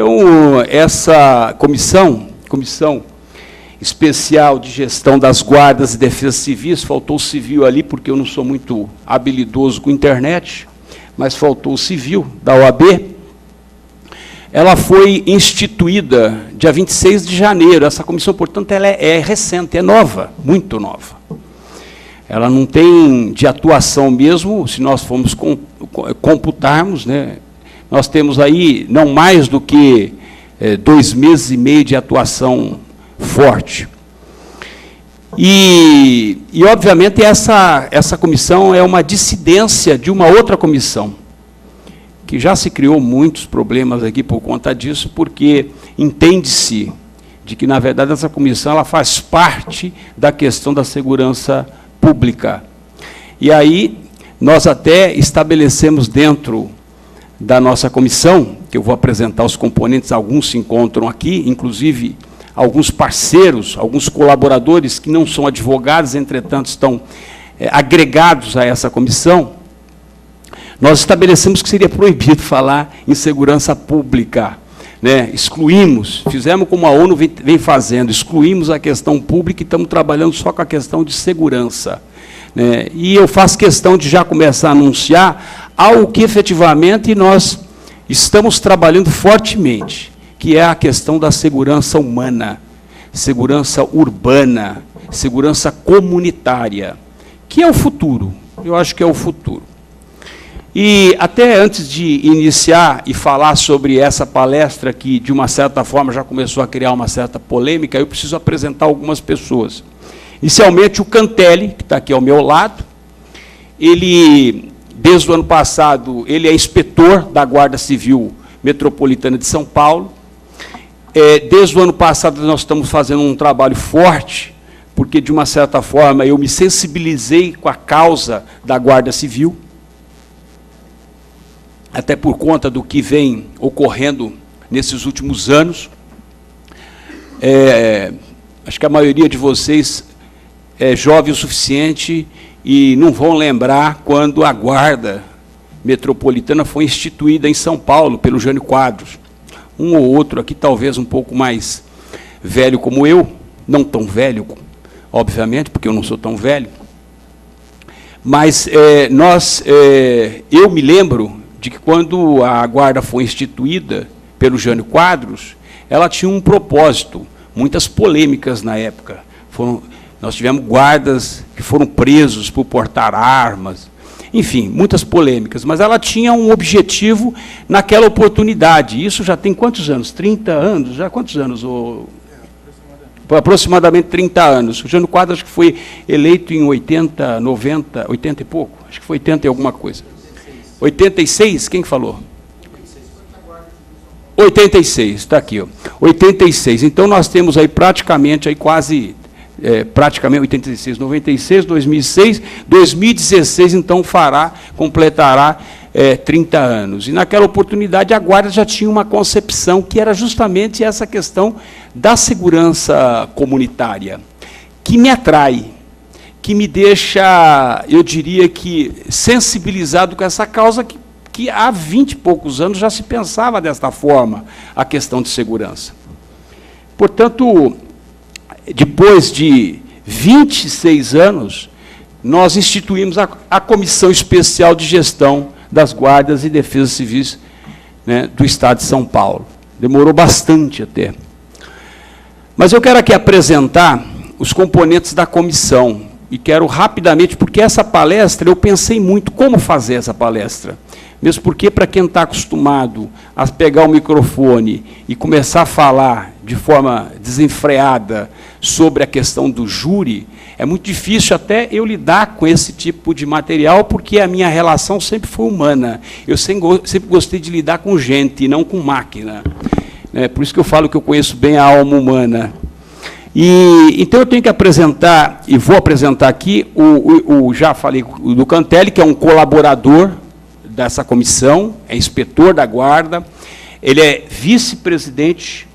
Então, essa comissão especial de gestão das guardas e defesa civis, faltou o civil ali, porque eu não sou muito habilidoso com internet, mas faltou o civil da OAB, ela foi instituída dia 26 de janeiro. Essa comissão, portanto, ela é recente, é nova, muito nova. Ela não tem de atuação mesmo, se nós formos computarmos, né, nós temos aí não mais do que 2 meses e meio de atuação forte. E obviamente, essa comissão é uma dissidência de uma outra comissão, que já se criou muitos problemas aqui por conta disso, porque entende-se de que, na verdade, essa comissão ela faz parte da questão da segurança pública. E aí, nós até estabelecemos dentro da nossa comissão, que eu vou apresentar os componentes, alguns se encontram aqui, inclusive alguns parceiros, alguns colaboradores que não são advogados, entretanto, estão agregados a essa comissão. Nós estabelecemos que seria proibido falar em segurança pública, né? Excluímos, fizemos como a ONU vem fazendo, excluímos a questão pública e estamos trabalhando só com a questão de segurança, né? E eu faço questão de já começar a anunciar algo que efetivamente nós estamos trabalhando fortemente, que é a questão da segurança humana, segurança urbana, segurança comunitária, que é o futuro. Eu acho que é o futuro. E até antes de iniciar e falar sobre essa palestra, que de uma certa forma já começou a criar uma certa polêmica, eu preciso apresentar algumas pessoas. Inicialmente o Cantelli, que está aqui ao meu lado, ele, desde o ano passado, ele é inspetor da Guarda Civil Metropolitana de São Paulo. Desde o ano passado nós estamos fazendo um trabalho forte, porque de uma certa forma eu me sensibilizei com a causa da Guarda Civil, até por conta do que vem ocorrendo nesses últimos anos. Acho que a maioria de vocês é jovem o suficiente e não vão lembrar quando a Guarda Metropolitana foi instituída em São Paulo pelo Jânio Quadros. Um ou outro aqui, talvez um pouco mais velho como eu, não tão velho, obviamente, porque eu não sou tão velho, mas eu me lembro de que quando a Guarda foi instituída pelo Jânio Quadros, ela tinha um propósito, muitas polêmicas na época. Nós tivemos guardas que foram presos por portar armas, enfim, muitas polêmicas, mas ela tinha um objetivo naquela oportunidade. Isso já tem quantos anos? 30 anos? Já quantos anos? Aproximadamente 30 anos. O Jânio Quadros acho que foi eleito em 80, 90, 80 e pouco? Acho que foi 80 e alguma coisa. 86, quem falou? 86, está aqui, ó. 86. Então nós temos aí praticamente aí quase praticamente 86, 96, 2006, 2016 então completará 30 anos. E naquela oportunidade a Guarda já tinha uma concepção que era justamente essa questão da segurança comunitária, que me atrai, que me deixa, eu diria que, sensibilizado com essa causa que há 20 e poucos anos já se pensava desta forma, a questão de segurança. Portanto, depois de 26 anos, nós instituímos a Comissão Especial de Gestão das Guardas e Defesas Civis, né, do Estado de São Paulo. Demorou bastante até. Mas eu quero aqui apresentar os componentes da comissão, e quero rapidamente, porque essa palestra, eu pensei muito como fazer essa palestra. Mesmo porque, para quem está acostumado a pegar o microfone e começar a falar de forma desenfreada sobre a questão do júri, é muito difícil até eu lidar com esse tipo de material, porque a minha relação sempre foi humana. Eu sempre gostei de lidar com gente, e não com máquina. Por isso que eu falo que eu conheço bem a alma humana. Então eu tenho que apresentar, e vou apresentar aqui, já falei do Cantelli, que é um colaborador dessa comissão, é inspetor da Guarda, ele é vice-presidente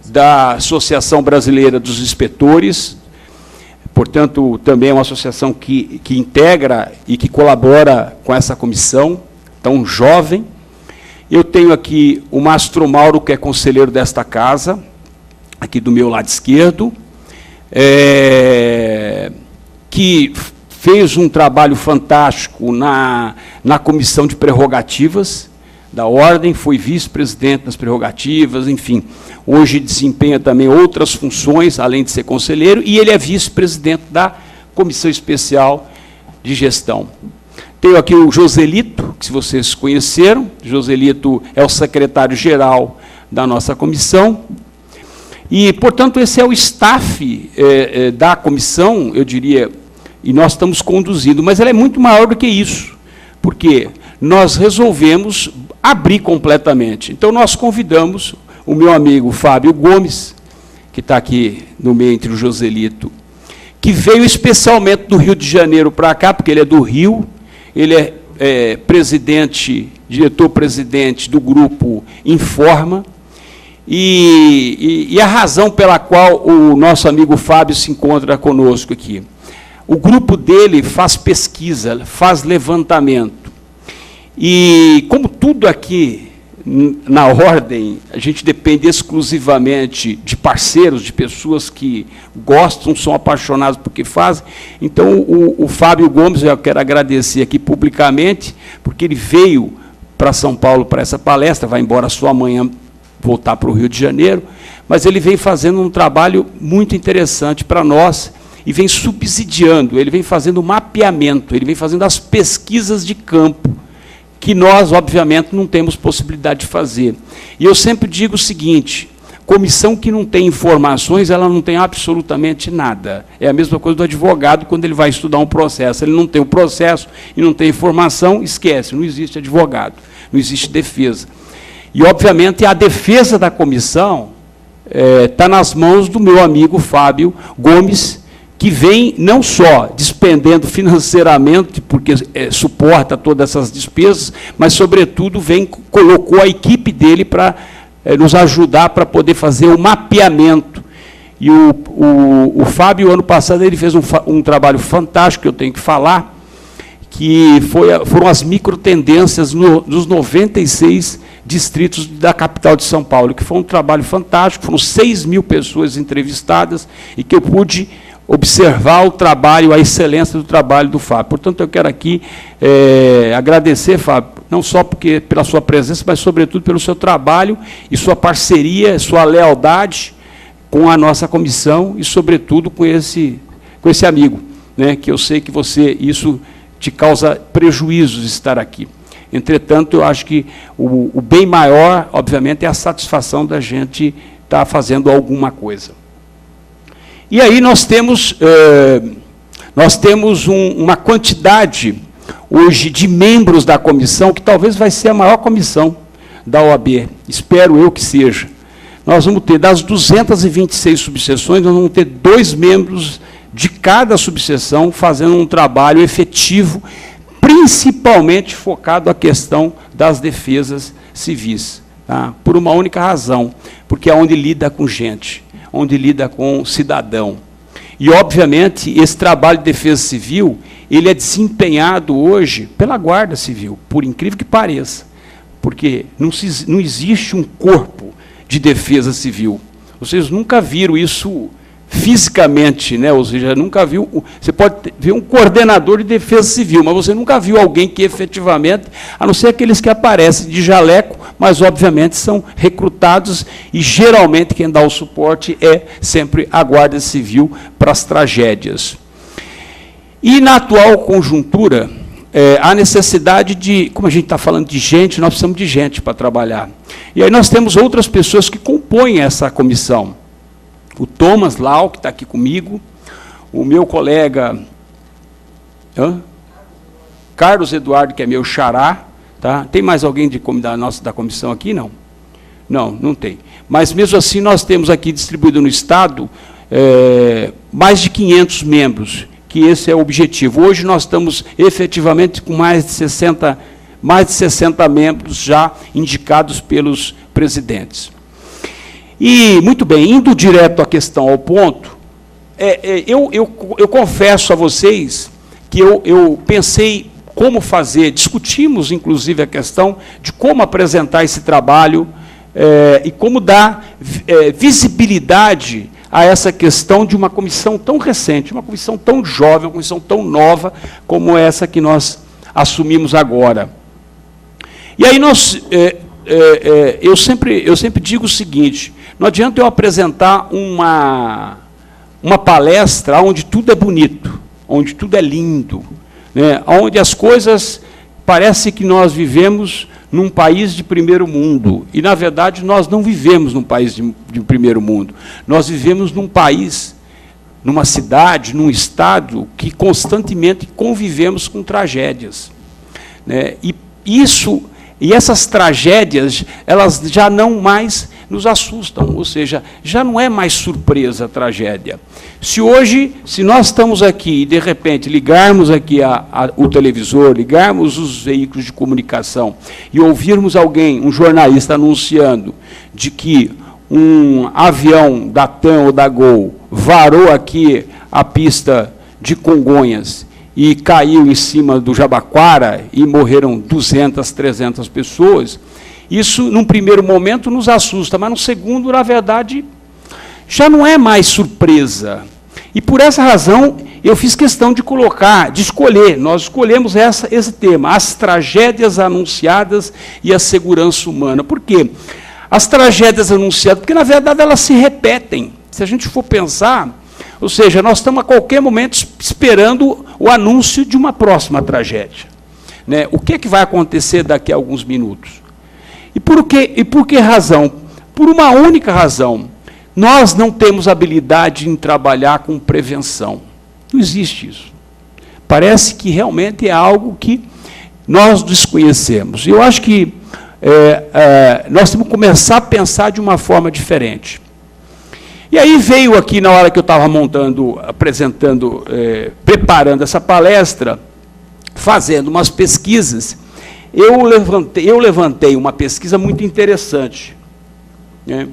da Associação Brasileira dos Inspetores, portanto, também é uma associação que integra e que colabora com essa comissão, tão jovem. Eu tenho aqui o Mastro Mauro, que é conselheiro desta casa, aqui do meu lado esquerdo, que fez um trabalho fantástico na comissão de prerrogativas da Ordem, foi vice-presidente das prerrogativas, enfim. Hoje desempenha também outras funções, além de ser conselheiro, e ele é vice-presidente da Comissão Especial de Gestão. Tenho aqui o Joselito, que se vocês conheceram, Joselito é o secretário-geral da nossa comissão, e, portanto, esse é o staff da comissão, eu diria, e nós estamos conduzindo, mas ela é muito maior do que isso, porque nós resolvemos abrir completamente. Então, nós convidamos o meu amigo Fábio Gomes, que está aqui no meio entre o Joselito, que veio especialmente do Rio de Janeiro para cá, porque ele é do Rio, ele é diretor-presidente do grupo Informa, e a razão pela qual o nosso amigo Fábio se encontra conosco aqui. O grupo dele faz pesquisa, faz levantamento. E, como tudo aqui na Ordem, a gente depende exclusivamente de parceiros, de pessoas que gostam, são apaixonados por que fazem. Então, o Fábio Gomes, eu quero agradecer aqui publicamente, porque ele veio para São Paulo para essa palestra, vai embora só amanhã, voltar para o Rio de Janeiro, mas ele vem fazendo um trabalho muito interessante para nós, e vem subsidiando, ele vem fazendo mapeamento, ele vem fazendo as pesquisas de campo, que nós, obviamente, não temos possibilidade de fazer. E eu sempre digo o seguinte, comissão que não tem informações, ela não tem absolutamente nada. É a mesma coisa do advogado, quando ele vai estudar um processo. Ele não tem o processo e não tem informação, esquece, não existe advogado, não existe defesa. E, obviamente, a defesa da comissão está nas mãos do meu amigo Fábio Gomes, que vem não só despendendo financeiramente, porque suporta todas essas despesas, mas, sobretudo, colocou a equipe dele para nos ajudar para poder fazer o mapeamento. E o Fábio, ano passado, ele fez um trabalho fantástico, que eu tenho que falar, que foram as microtendências dos 96 distritos da capital de São Paulo, que foi um trabalho fantástico, foram 6.000 pessoas entrevistadas, e que eu pude observar o trabalho, a excelência do trabalho do Fábio. Portanto, eu quero aqui agradecer, Fábio, não só pela sua presença, mas, sobretudo, pelo seu trabalho e sua parceria, sua lealdade com a nossa comissão e, sobretudo, com esse amigo, né, que eu sei que isso te causa prejuízos estar aqui. Entretanto, eu acho que o bem maior, obviamente, é a satisfação da gente estar fazendo alguma coisa. E aí nós temos uma quantidade, hoje, de membros da comissão, que talvez vai ser a maior comissão da OAB, espero eu que seja. Nós vamos ter, das 226 subseções, nós vamos ter 2 membros de cada subseção fazendo um trabalho efetivo, principalmente focado à questão das defesas civis, tá? Por uma única razão, porque é onde lida com gente, onde lida com cidadão. E, obviamente, esse trabalho de defesa civil, ele é desempenhado hoje pela Guarda Civil, por incrível que pareça, porque não existe um corpo de defesa civil. Vocês nunca viram isso fisicamente, né? Ou seja, nunca viu. Você pode ver um coordenador de defesa civil, mas você nunca viu alguém que efetivamente, a não ser aqueles que aparecem de jaleco, mas obviamente são recrutados, e geralmente quem dá o suporte é sempre a Guarda Civil para as tragédias. E na atual conjuntura, há necessidade de, como a gente está falando de gente, nós precisamos de gente para trabalhar. E aí nós temos outras pessoas que compõem essa comissão. O Thomas Lau, que está aqui comigo, o meu colega Carlos Eduardo, que é meu xará, tá? Tem mais alguém da comissão aqui? Não. Não tem. Mas, mesmo assim, nós temos aqui distribuído no Estado mais de 500 membros, que esse é o objetivo. Hoje nós estamos efetivamente com mais de 60 membros já indicados pelos presidentes. E, muito bem, indo direto à questão, ao ponto, eu confesso a vocês que eu pensei como fazer, discutimos, inclusive, a questão de como apresentar esse trabalho e como dar visibilidade a essa questão de uma comissão tão recente, uma comissão tão jovem, uma comissão tão nova como essa que nós assumimos agora. E aí eu sempre digo o seguinte: não adianta eu apresentar uma palestra onde tudo é bonito, onde tudo é lindo, né, onde as coisas, parece que nós vivemos num país de primeiro mundo, e, na verdade, nós não vivemos num país de primeiro mundo. Nós vivemos num país, numa cidade, num estado, que constantemente convivemos com tragédias, né? E essas tragédias, elas já não mais nos assustam, ou seja, já não é mais surpresa a tragédia. Se nós estamos aqui e, de repente, ligarmos aqui o televisor, ligarmos os veículos de comunicação e ouvirmos alguém, um jornalista, anunciando de que um avião da TAM ou da Gol varou aqui a pista de Congonhas e caiu em cima do Jabaquara e morreram 200, 300 pessoas, isso, num primeiro momento, nos assusta, mas, no segundo, na verdade, já não é mais surpresa. E, por essa razão, eu fiz questão de escolher, nós escolhemos esse tema, as tragédias anunciadas e a segurança humana. Por quê? As tragédias anunciadas, porque, na verdade, elas se repetem. Se a gente for pensar, ou seja, nós estamos a qualquer momento esperando o anúncio de uma próxima tragédia, né? O que é que vai acontecer daqui a alguns minutos? E por que razão? Por uma única razão: nós não temos habilidade em trabalhar com prevenção. Não existe isso. Parece que realmente é algo que nós desconhecemos. E eu acho que nós temos que começar a pensar de uma forma diferente. E aí veio aqui, na hora que eu estava apresentando, preparando essa palestra, fazendo umas pesquisas, eu levantei uma pesquisa muito interessante, né?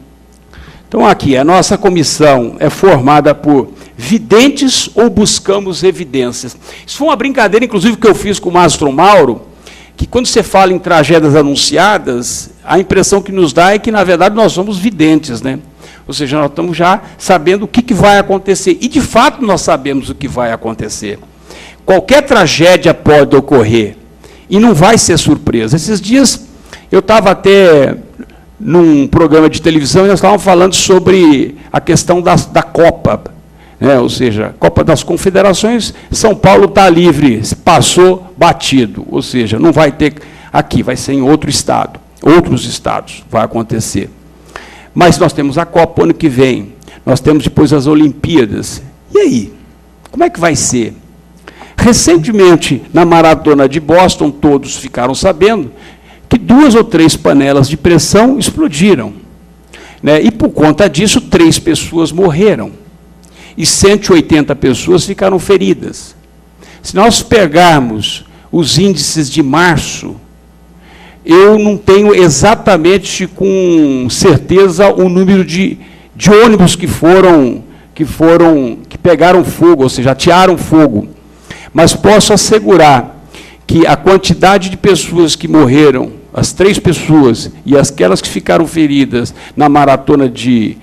Então, aqui, a nossa comissão é formada por videntes ou buscamos evidências. Isso foi uma brincadeira, inclusive, que eu fiz com o Mastro Mauro, que quando você fala em tragédias anunciadas, a impressão que nos dá é que, na verdade, nós somos videntes, né? Ou seja, nós estamos já sabendo o que vai acontecer. E, de fato, nós sabemos o que vai acontecer. Qualquer tragédia pode ocorrer. E não vai ser surpresa. Esses dias, eu estava até num programa de televisão e nós estávamos falando sobre a questão da Copa, né? Ou seja, Copa das Confederações, São Paulo está livre, passou batido. Ou seja, não vai ter aqui, vai ser em outro estado. Outros estados vai acontecer. Mas nós temos a Copa ano que vem, nós temos depois as Olimpíadas. E aí? Como é que vai ser? Recentemente, na maratona de Boston, todos ficaram sabendo que 2 ou 3 panelas de pressão explodiram, né? E, por conta disso, 3 pessoas morreram. E 180 pessoas ficaram feridas. Se nós pegarmos os índices de março, eu não tenho exatamente com certeza o número de ônibus que pegaram fogo, ou seja, atearam fogo. Mas posso assegurar que a quantidade de pessoas que morreram, as 3 pessoas e aquelas que ficaram feridas na maratona de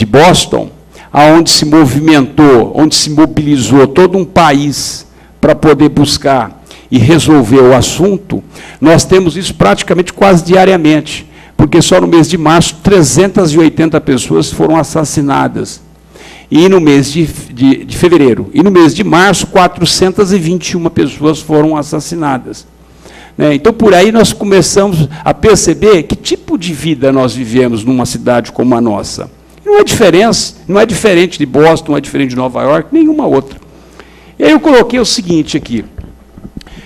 Boston, aonde se movimentou, onde se mobilizou todo um país para poder buscar e resolver o assunto, nós temos isso praticamente quase diariamente, porque só no mês de março 380 pessoas foram assassinadas. E no mês de fevereiro, e no mês de março, 421 pessoas foram assassinadas, né? Então, por aí nós começamos a perceber que tipo de vida nós vivemos numa cidade como a nossa. Não é diferente de Boston, não é diferente de Nova York, nenhuma outra. E aí eu coloquei o seguinte aqui: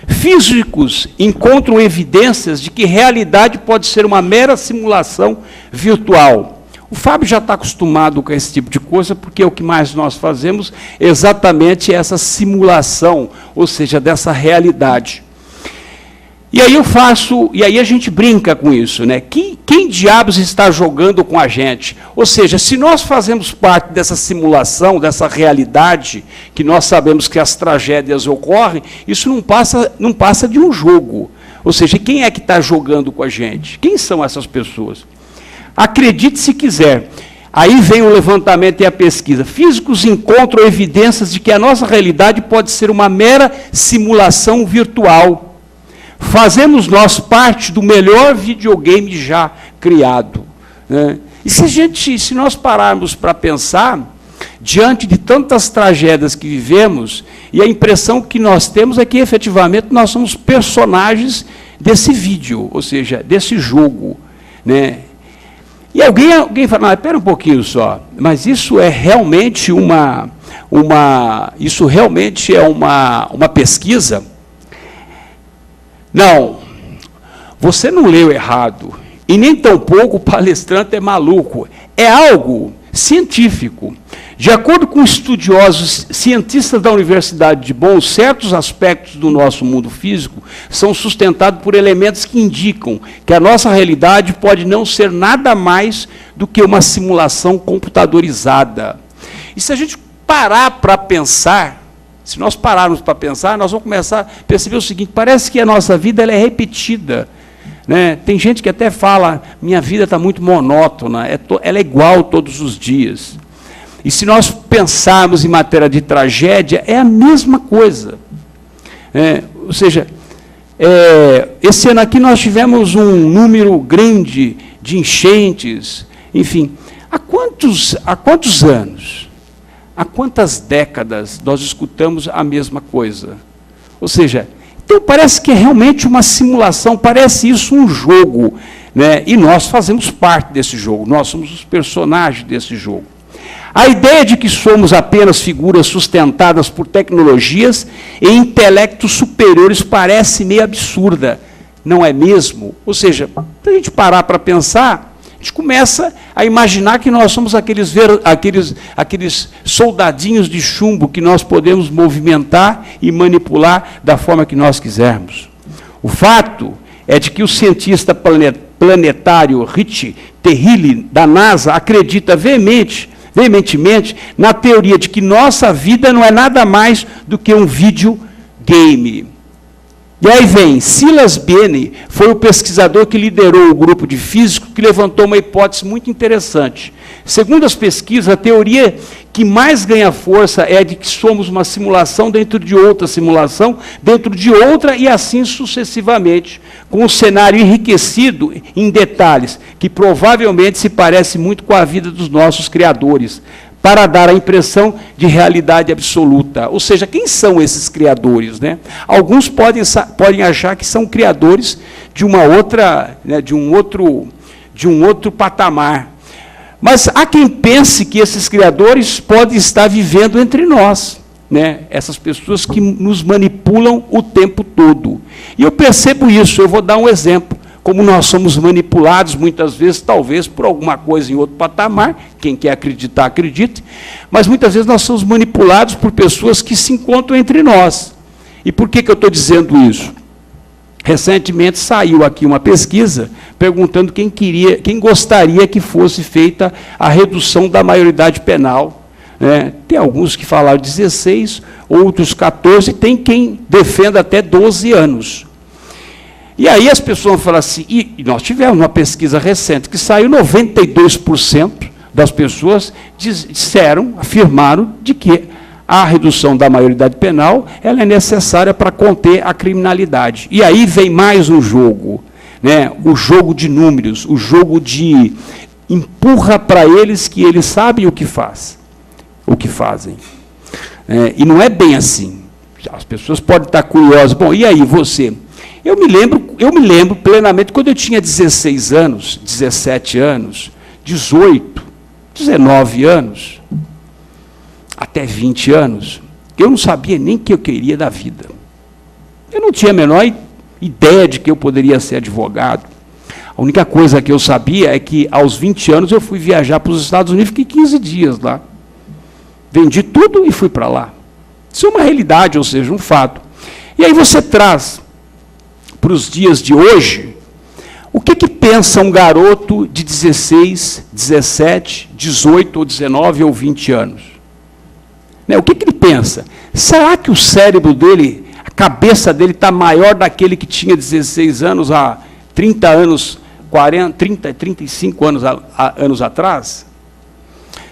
físicos encontram evidências de que realidade pode ser uma mera simulação virtual. O Fábio já está acostumado com esse tipo de coisa, porque o que mais nós fazemos é exatamente essa simulação, ou seja, dessa realidade. E aí a gente brinca com isso, né? Quem diabos está jogando com a gente? Ou seja, se nós fazemos parte dessa simulação, dessa realidade, que nós sabemos que as tragédias ocorrem, isso não passa de um jogo. Ou seja, quem é que está jogando com a gente? Quem são essas pessoas? Acredite se quiser. Aí vem o levantamento e a pesquisa. Físicos encontram evidências de que a nossa realidade pode ser uma mera simulação virtual. Fazemos nós parte do melhor videogame já criado, né? E se nós pararmos para pensar, diante de tantas tragédias que vivemos, e a impressão que nós temos é que, efetivamente, nós somos personagens desse vídeo, ou seja, desse jogo, né? E alguém fala, espera um pouquinho só, mas isso é realmente uma pesquisa? Não, você não leu errado, e nem tampouco o palestrante é maluco, é algo científico. De acordo com estudiosos, cientistas da Universidade de Bonn, certos aspectos do nosso mundo físico são sustentados por elementos que indicam que a nossa realidade pode não ser nada mais do que uma simulação computadorizada. E se a gente parar para pensar, se nós pararmos para pensar, nós vamos começar a perceber o seguinte, parece que a nossa vida ela é repetida, né? Tem gente que até fala, minha vida está muito monótona, ela é igual todos os dias. E se nós pensarmos em matéria de tragédia, é a mesma coisa. Ou seja, esse ano aqui nós tivemos um número grande de enchentes, enfim. Há quantos anos? Há quantas décadas nós escutamos a mesma coisa? Ou seja, então parece que é realmente uma simulação, parece isso um jogo, né? E nós fazemos parte desse jogo, nós somos os personagens desse jogo. A ideia de que somos apenas figuras sustentadas por tecnologias e intelectos superiores parece meio absurda, não é mesmo? Ou seja, se a gente parar para pensar, a gente começa a imaginar que nós somos aqueles soldadinhos de chumbo que nós podemos movimentar e manipular da forma que nós quisermos. O fato é de que o cientista planetário Rich Terrile, da NASA, acredita veementemente na teoria de que nossa vida não é nada mais do que um videogame. E aí vem, Silas Biene foi o pesquisador que liderou o grupo de físicos que levantou uma hipótese muito interessante. Segundo as pesquisas, a teoria que mais ganha força é a de que somos uma simulação dentro de outra simulação, dentro de outra e assim sucessivamente, com um cenário enriquecido em detalhes, que provavelmente se parece muito com a vida dos nossos criadores, para dar a impressão de realidade absoluta. Ou seja, quem são esses criadores, né? Alguns podem achar que são criadores de uma outra, né, de um outro patamar. Mas há quem pense que esses criadores podem estar vivendo entre nós, né? Essas pessoas que nos manipulam o tempo todo. E eu percebo isso, eu vou dar um exemplo. Como nós somos manipulados, muitas vezes, talvez, por alguma coisa em outro patamar, quem quer acreditar, acredite, mas muitas vezes nós somos manipulados por pessoas que se encontram entre nós. E por que eu estou dizendo isso? Recentemente saiu aqui uma pesquisa perguntando quem gostaria que fosse feita a redução da maioridade penal. Né? Tem alguns que falaram 16, outros 14, tem quem defenda até 12 anos. E aí as pessoas falam assim, e nós tivemos uma pesquisa recente que saiu, 92% das pessoas afirmaram de que a redução da maioridade penal ela é necessária para conter a criminalidade. E aí vem mais um jogo, né? O jogo de números, o jogo de empurra para eles que eles sabem o que fazem. E não é bem assim. As pessoas podem estar curiosas. Bom, e aí você? Eu me lembro plenamente, quando eu tinha 16 anos, 17 anos, 18, 19 anos, até 20 anos, eu não sabia nem o que eu queria da vida. Eu não tinha a menor ideia de que eu poderia ser advogado. A única coisa que eu sabia é que, aos 20 anos, eu fui viajar para os Estados Unidos, fiquei 15 dias lá. Vendi tudo e fui para lá. Isso é uma realidade, ou seja, um fato. E aí você traz para os dias de hoje, o que pensa um garoto de 16, 17, 18, ou 19 ou 20 anos? Né? O que ele pensa? Será que o cérebro dele, a cabeça dele está maior daquele que tinha 16 anos há 30 anos, 40, 30, 35 anos atrás?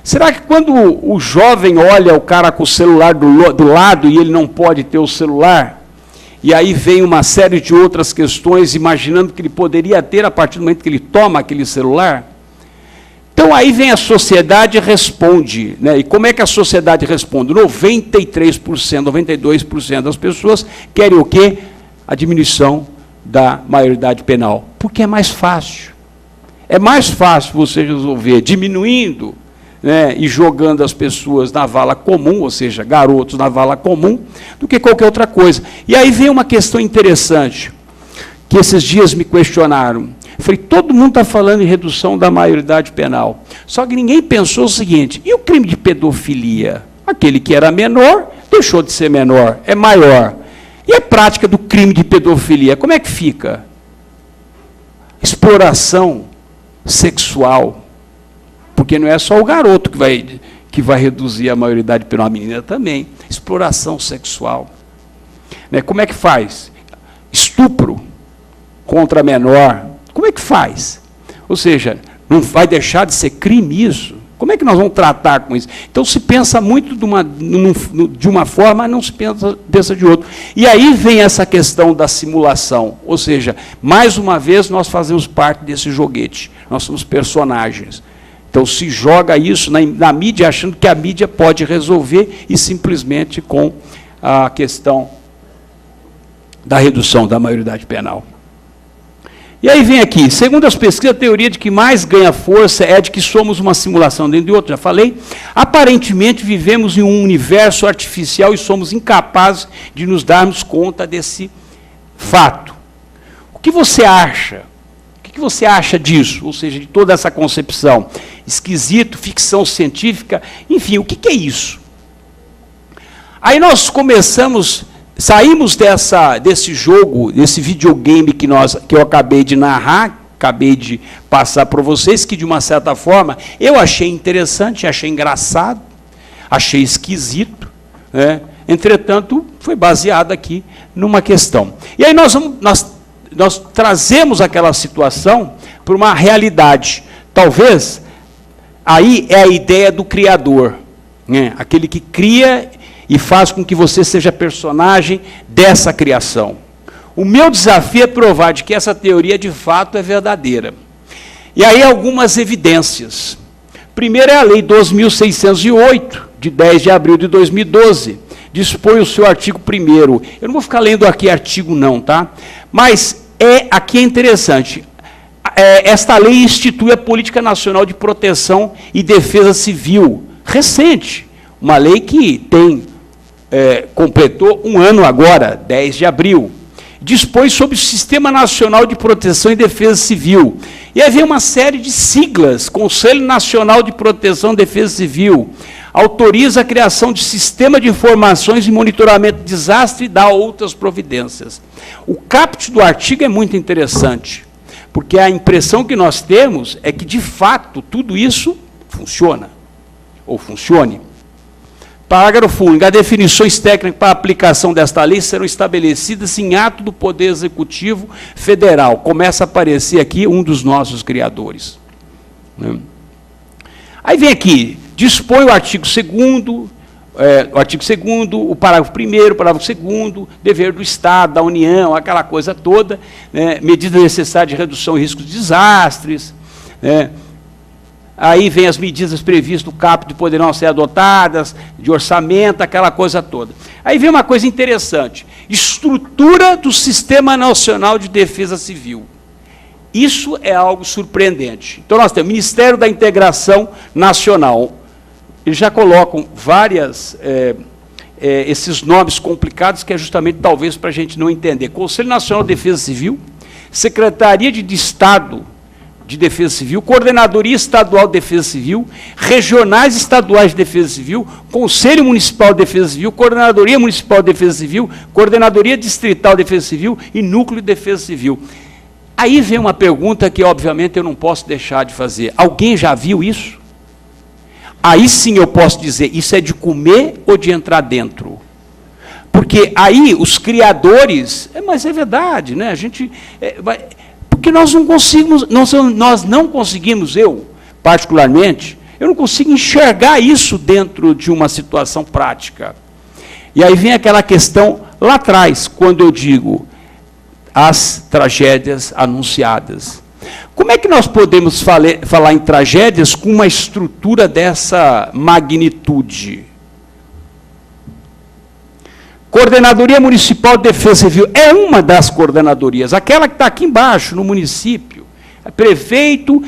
Será que quando o jovem olha o cara com o celular do lado e ele não pode ter o celular, e aí vem uma série de outras questões, imaginando que ele poderia ter a partir do momento que ele toma aquele celular? Então aí vem a sociedade e responde, né? E como é que a sociedade responde? 93%, 92% das pessoas querem o quê? A diminuição da maioridade penal. Porque é mais fácil. É mais fácil você resolver diminuindo, né, e jogando as pessoas na vala comum, ou seja, garotos na vala comum, do que qualquer outra coisa. E aí vem uma questão interessante, que esses dias me questionaram. Eu falei, todo mundo está falando em redução da maioridade penal. Só que ninguém pensou o seguinte, e o crime de pedofilia? Aquele que era menor, deixou de ser menor, é maior. E a prática do crime de pedofilia, como é que fica? Exploração sexual. Porque não é só o garoto que vai reduzir a maioridade penal, a menina também. Exploração sexual. Né? Como é que faz? Estupro contra menor. Como é que faz? Ou seja, não vai deixar de ser crime isso? Como é que nós vamos tratar com isso? Então se pensa muito de uma forma, mas não se pensa de outra. E aí vem essa questão da simulação. Ou seja, mais uma vez nós fazemos parte desse joguete. Nós somos personagens. Então, se joga isso na mídia, achando que a mídia pode resolver, e simplesmente com a questão da redução da maioridade penal. E aí vem aqui, segundo as pesquisas, a teoria de que mais ganha força é de que somos uma simulação dentro de outra, já falei. Aparentemente, vivemos em um universo artificial e somos incapazes de nos darmos conta desse fato. O que você acha? O que você acha disso? Ou seja, de toda essa concepção? Esquisito, ficção científica, enfim, o que é isso? Aí nós saímos desse jogo, desse videogame que eu acabei de narrar, acabei de passar para vocês, que de uma certa forma eu achei interessante, achei engraçado, achei esquisito, né? Entretanto, foi baseado aqui numa questão. E aí nós trazemos aquela situação para uma realidade. Talvez, aí é a ideia do criador, né? Aquele que cria e faz com que você seja personagem dessa criação. O meu desafio é provar de que essa teoria de fato é verdadeira. E aí algumas evidências. Primeiro é a Lei 12.608, de 10 de abril de 2012, dispõe o seu artigo 1º. Eu não vou ficar lendo aqui artigo não, tá? Mas aqui é interessante. Esta lei institui a Política Nacional de Proteção e Defesa Civil, recente. Uma lei que completou um ano agora, 10 de abril. Dispõe sobre o Sistema Nacional de Proteção e Defesa Civil. E havia uma série de siglas, Conselho Nacional de Proteção e Defesa Civil, autoriza a criação de sistema de informações e monitoramento de desastre e dá outras providências. O caput do artigo é muito interessante, porque a impressão que nós temos é que, de fato, tudo isso funciona, ou funcione. Parágrafo único. As definições técnicas para a aplicação desta lei serão estabelecidas em ato do Poder Executivo Federal. Começa a aparecer aqui um dos nossos criadores. Né? Aí vem aqui, dispõe o artigo 2º, o parágrafo 1º, o parágrafo 2º, dever do Estado, da União, aquela coisa toda, né? Medidas necessárias de redução e risco de desastres, né? Aí vem as medidas previstas no caput que poderão ser adotadas, de orçamento, aquela coisa toda. Aí vem uma coisa interessante, estrutura do Sistema Nacional de Defesa Civil. Isso é algo surpreendente. Então nós temos o Ministério da Integração Nacional. Eles já colocam esses nomes complicados, que é justamente talvez para a gente não entender. Conselho Nacional de Defesa Civil, Secretaria de Estado de Defesa Civil, Coordenadoria Estadual de Defesa Civil, Regionais Estaduais de Defesa Civil, Conselho Municipal de Defesa Civil, Coordenadoria Municipal de Defesa Civil, Coordenadoria Distrital de Defesa Civil e Núcleo de Defesa Civil. Aí vem uma pergunta que, obviamente, eu não posso deixar de fazer. Alguém já viu isso? Aí sim eu posso dizer, isso é de comer ou de entrar dentro? Porque aí os criadores, mas é verdade, né? A gente, porque nós não conseguimos, eu particularmente, eu não consigo enxergar isso dentro de uma situação prática. E aí vem aquela questão lá atrás, quando eu digo as tragédias anunciadas. Como é que nós podemos falar em tragédias com uma estrutura dessa magnitude? Coordenadoria Municipal de Defesa Civil é uma das coordenadorias, aquela que está aqui embaixo, no município. Prefeito,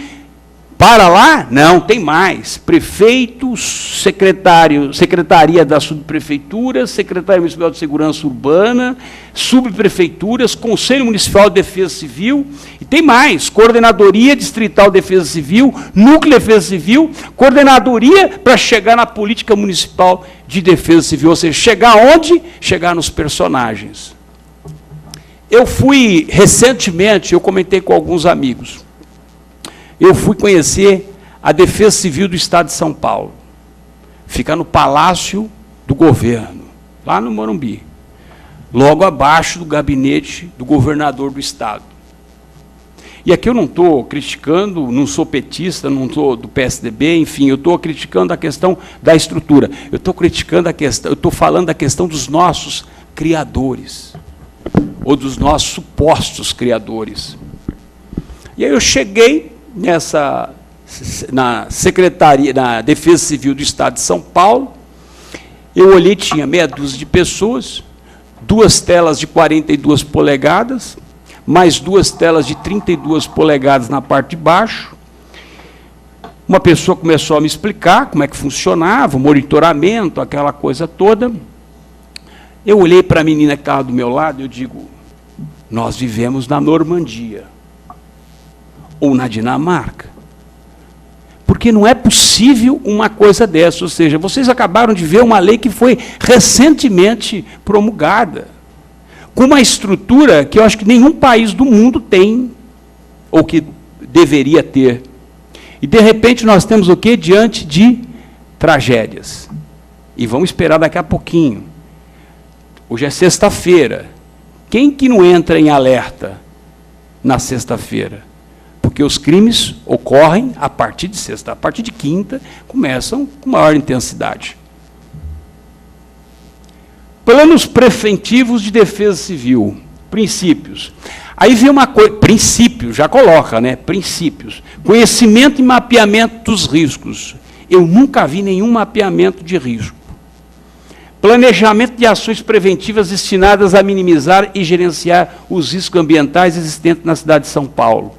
para lá? Não, tem mais. Prefeito, Secretaria da Subprefeitura, Secretaria Municipal de Segurança Urbana, subprefeituras, Conselho Municipal de Defesa Civil, e tem mais, Coordenadoria Distrital de Defesa Civil, Núcleo de Defesa Civil, Coordenadoria para chegar na Política Municipal de Defesa Civil, ou seja, chegar onde? Chegar nos personagens. Eu fui, recentemente, eu comentei com alguns amigos, eu fui conhecer a Defesa Civil do Estado de São Paulo. Fica no Palácio do Governo, lá no Morumbi, logo abaixo do gabinete do governador do Estado. E aqui eu não estou criticando, não sou petista, não sou do PSDB, enfim, eu estou criticando a questão da estrutura. Eu estou criticando a questão, eu estou falando da questão dos nossos criadores, ou dos nossos supostos criadores. E aí eu cheguei na Secretaria, na Defesa Civil do Estado de São Paulo, eu olhei, tinha meia dúzia de pessoas, 2 telas de 42 polegadas, mais 2 telas de 32 polegadas na parte de baixo. Uma pessoa começou a me explicar como é que funcionava, o monitoramento, aquela coisa toda. Eu olhei para a menina que estava do meu lado e eu digo, nós vivemos na Normandia ou na Dinamarca. Porque não é possível uma coisa dessa. Ou seja, vocês acabaram de ver uma lei que foi recentemente promulgada, com uma estrutura que eu acho que nenhum país do mundo tem, ou que deveria ter. E, de repente, nós temos o quê? Diante de tragédias. E vamos esperar daqui a pouquinho. Hoje é sexta-feira. Quem que não entra em alerta na sexta-feira? Porque os crimes ocorrem a partir de sexta, a partir de quinta, começam com maior intensidade. Planos preventivos de defesa civil, princípios. Aí vem uma coisa, princípios, já coloca, né? Princípios. Conhecimento e mapeamento dos riscos. Eu nunca vi nenhum mapeamento de risco. Planejamento de ações preventivas destinadas a minimizar e gerenciar os riscos ambientais existentes na cidade de São Paulo.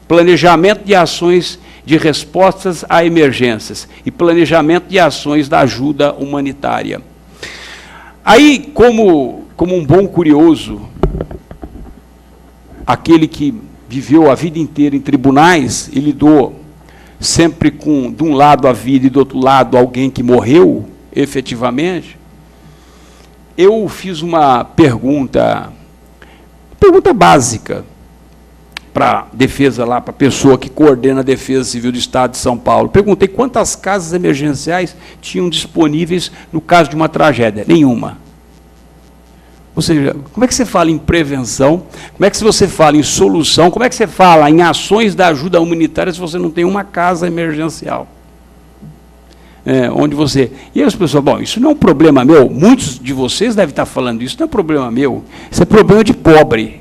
Planejamento de ações de respostas a emergências e planejamento de ações da ajuda humanitária. Aí, como um bom curioso, aquele que viveu a vida inteira em tribunais e lidou sempre com, de um lado, a vida e do outro lado, alguém que morreu, efetivamente, eu fiz uma pergunta básica, para a defesa lá, para a pessoa que coordena a Defesa Civil do Estado de São Paulo. Perguntei quantas casas emergenciais tinham disponíveis no caso de uma tragédia. Nenhuma. Ou seja, como é que você fala em prevenção? Como é que você fala em solução? Como é que você fala em ações da ajuda humanitária se você não tem uma casa emergencial? Onde você... E aí as pessoas, bom, isso não é um problema meu. Muitos de vocês devem estar falando isso. Não é problema meu. Isso é problema de pobre.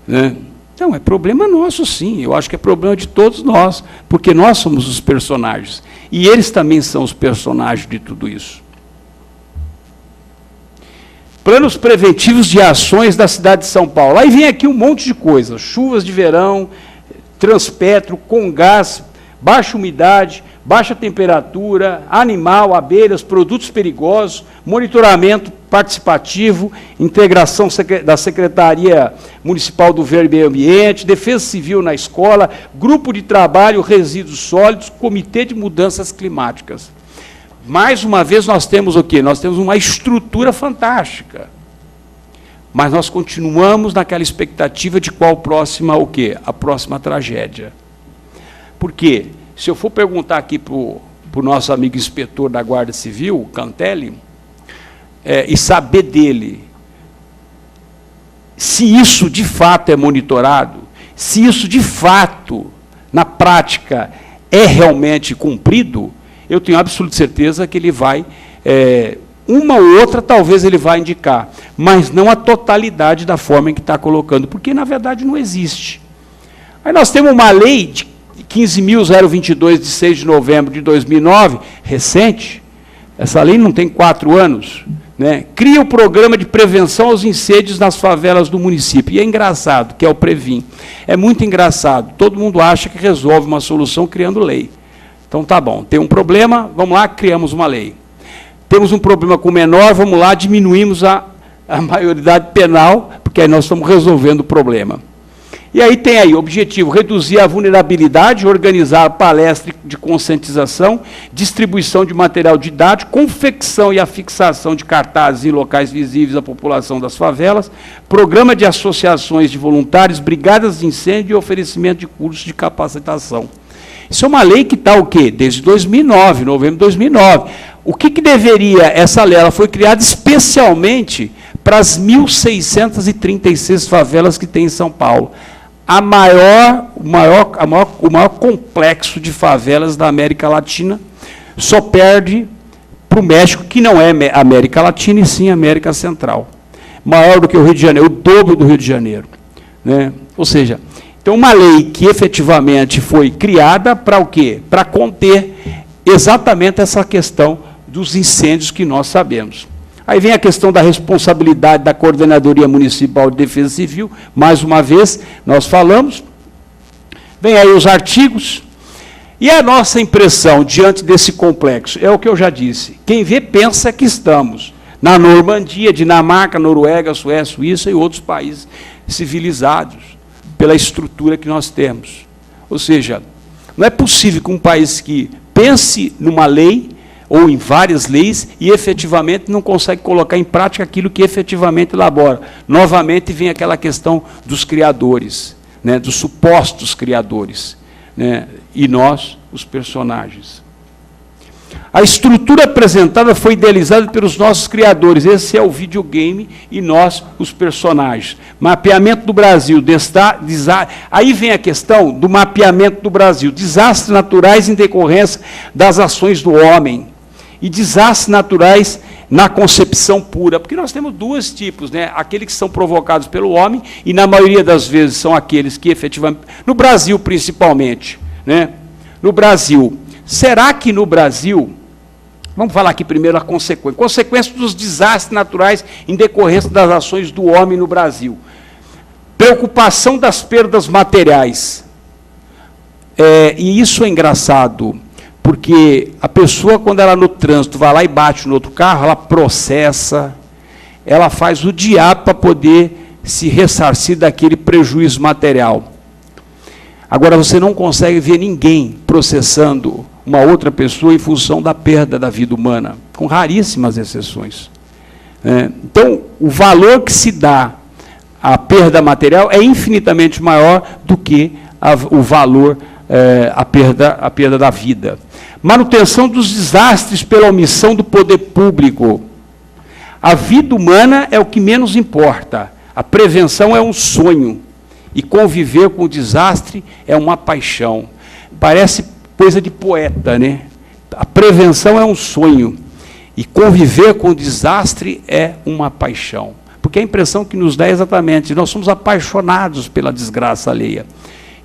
Né? Não, é problema nosso, sim. Eu acho que é problema de todos nós, porque nós somos os personagens. E eles também são os personagens de tudo isso. Planos preventivos de ações da cidade de São Paulo. Aí vem aqui um monte de coisas. Chuvas de verão, Transpetro, com gás, baixa umidade, baixa temperatura, animal, abelhas, produtos perigosos, monitoramento participativo, integração da Secretaria Municipal do Verde e Meio Ambiente, Defesa Civil na escola, Grupo de Trabalho Resíduos Sólidos, Comitê de Mudanças Climáticas. Mais uma vez, nós temos o quê? Nós temos uma estrutura fantástica. Mas nós continuamos naquela expectativa de qual próxima o quê? A próxima tragédia. Por quê? Se eu for perguntar aqui para o nosso amigo inspetor da Guarda Civil, Cantelli, e saber dele se isso de fato é monitorado, se isso de fato, na prática, é realmente cumprido, eu tenho absoluta certeza que ele vai, uma ou outra talvez ele vai indicar, mas não a totalidade da forma em que está colocando, porque na verdade não existe. Aí nós temos uma lei de 15.022, de 6 de novembro de 2009, recente, essa lei não tem 4 anos, né? Cria o programa de prevenção aos incêndios nas favelas do município. E é engraçado, que é o Previm. É muito engraçado. Todo mundo acha que resolve uma solução criando lei. Então, tá bom, tem um problema, vamos lá, criamos uma lei. Temos um problema com o menor, vamos lá, diminuímos a maioridade penal, porque aí nós estamos resolvendo o problema. E aí tem aí o objetivo, reduzir a vulnerabilidade, organizar palestra de conscientização, distribuição de material didático, confecção e afixação de cartazes em locais visíveis à população das favelas, programa de associações de voluntários, brigadas de incêndio e oferecimento de cursos de capacitação. Isso é uma lei que está o quê? Desde 2009, novembro de 2009. O que deveria, essa lei, ela foi criada especialmente para as 1.636 favelas que tem em São Paulo. O maior complexo de favelas da América Latina, só perde para o México, que não é América Latina, e sim América Central. Maior do que o Rio de Janeiro, o dobro do Rio de Janeiro. Né? Ou seja, então uma lei que efetivamente foi criada para o quê? Para conter exatamente essa questão dos incêndios que nós sabemos. Aí vem a questão da responsabilidade da Coordenadoria Municipal de Defesa Civil, mais uma vez, nós falamos. Vem aí os artigos. E a nossa impressão diante desse complexo é o que eu já disse. Quem vê pensa que estamos na Normandia, Dinamarca, Noruega, Suécia, Suíça e outros países civilizados, pela estrutura que nós temos. Ou seja, não é possível que um país que pense numa lei ou em várias leis, e efetivamente não consegue colocar em prática aquilo que efetivamente elabora. Novamente vem aquela questão dos criadores, né, dos supostos criadores, né, e nós, os personagens. A estrutura apresentada foi idealizada pelos nossos criadores, esse é o videogame, e nós, os personagens. Mapeamento do Brasil, aí vem a questão do mapeamento do Brasil, desastres naturais em decorrência das ações do homem, e desastres naturais na concepção pura, porque nós temos dois tipos, né? Aqueles que são provocados pelo homem, e na maioria das vezes são aqueles que efetivamente, no Brasil principalmente, né? No Brasil, será que no Brasil, vamos falar aqui primeiro a consequência dos desastres naturais em decorrência das ações do homem no Brasil. Preocupação das perdas materiais. E isso é engraçado, porque a pessoa, quando ela no trânsito vai lá e bate no outro carro, ela processa, ela faz o diabo para poder se ressarcir daquele prejuízo material. Agora, você não consegue ver ninguém processando uma outra pessoa em função da perda da vida humana, com raríssimas exceções. Então, o valor que se dá à perda material é infinitamente maior do que o valor, a perda da vida. Manutenção dos desastres pela omissão do poder público. A vida humana é o que menos importa. A prevenção é um sonho. E conviver com o desastre é uma paixão. Parece coisa de poeta, né? A prevenção é um sonho. E conviver com o desastre é uma paixão. Porque a impressão que nos dá é exatamente, nós somos apaixonados pela desgraça alheia.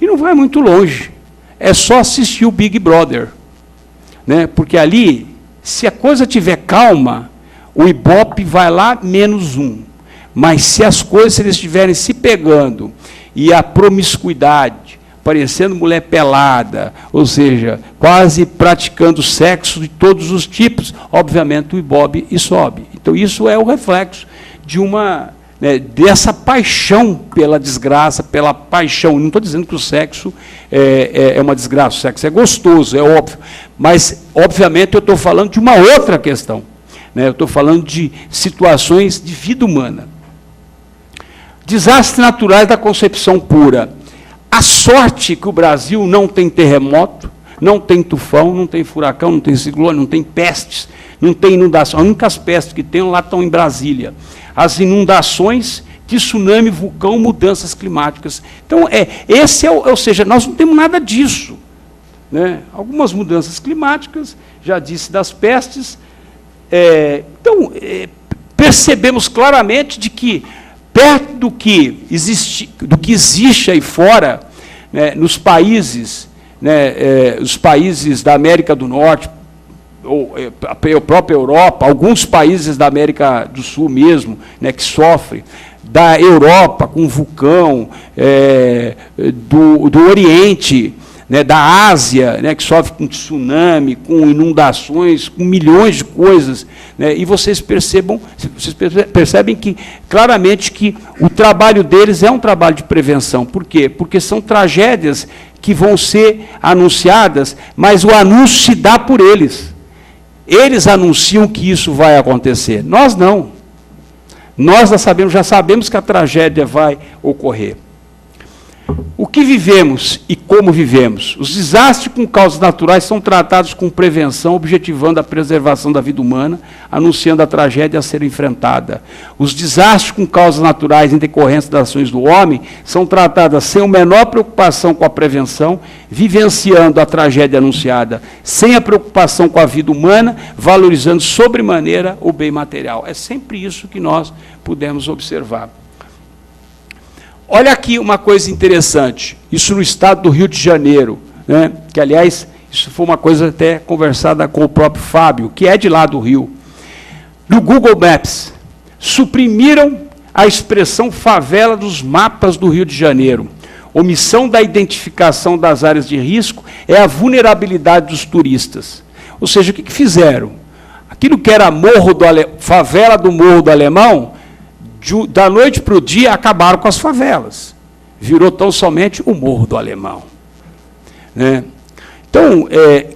E não vai muito longe. É só assistir o Big Brother. Né? Porque ali, se a coisa estiver calma, o Ibope vai lá -1. Mas se as coisas eles estiverem se pegando, e a promiscuidade, parecendo mulher pelada, ou seja, quase praticando sexo de todos os tipos, obviamente o Ibope sobe. Então, isso é o reflexo de dessa paixão pela desgraça, pela paixão. Não estou dizendo que o sexo é uma desgraça, o sexo é gostoso, é óbvio. Mas, obviamente, eu estou falando de uma outra questão. Eu estou falando de situações de vida humana. Desastres naturais da concepção pura. A sorte que o Brasil não tem terremoto, não tem tufão, não tem furacão, não tem ciclone, não tem pestes, não tem inundação. As únicas pestes que tem lá estão em Brasília. As inundações, tsunami, vulcão, mudanças climáticas. Então, ou seja, nós não temos nada disso. Algumas mudanças climáticas, já disse das pestes. Então, percebemos claramente de que, perto do que existe aí fora, nos países, os países da América do Norte, ou a própria Europa, alguns países da América do Sul mesmo, que sofrem, da Europa com vulcão, do Oriente, da Ásia, que sofre com tsunami, com inundações, com milhões de coisas, e vocês percebem que, claramente, que o trabalho deles é um trabalho de prevenção. Por quê? Porque são tragédias que vão ser anunciadas, mas o anúncio se dá por eles. Eles anunciam que isso vai acontecer. Nós não. Nós já sabemos que a tragédia vai ocorrer. O que vivemos e como vivemos? Os desastres com causas naturais são tratados com prevenção, objetivando a preservação da vida humana, anunciando a tragédia a ser enfrentada. Os desastres com causas naturais em decorrência das ações do homem são tratadas sem a menor preocupação com a prevenção, vivenciando a tragédia anunciada, sem a preocupação com a vida humana, valorizando sobremaneira o bem material. É sempre isso que nós pudemos observar. Olha aqui uma coisa interessante, isso no estado do Rio de Janeiro, que, aliás, isso foi uma coisa até conversada com o próprio Fábio, que é de lá do Rio. No Google Maps, suprimiram a expressão favela dos mapas do Rio de Janeiro. Omissão da identificação das áreas de risco é a vulnerabilidade dos turistas. Ou seja, o que fizeram? Aquilo que era favela do Morro do Alemão, da noite para o dia, acabaram com as favelas. Virou tão somente o Morro do Alemão. Então,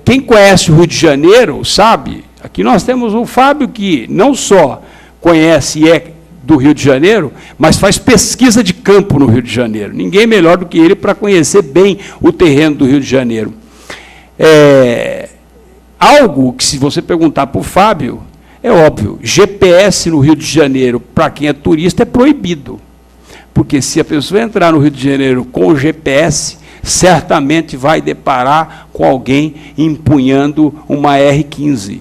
quem conhece o Rio de Janeiro sabe, aqui nós temos o Fábio, que não só conhece e é do Rio de Janeiro, mas faz pesquisa de campo no Rio de Janeiro. Ninguém melhor do que ele para conhecer bem o terreno do Rio de Janeiro. Algo que, se você perguntar para o Fábio, é óbvio, GPS no Rio de Janeiro, para quem é turista, é proibido. Porque se a pessoa entrar no Rio de Janeiro com o GPS, certamente vai deparar com alguém empunhando uma R15.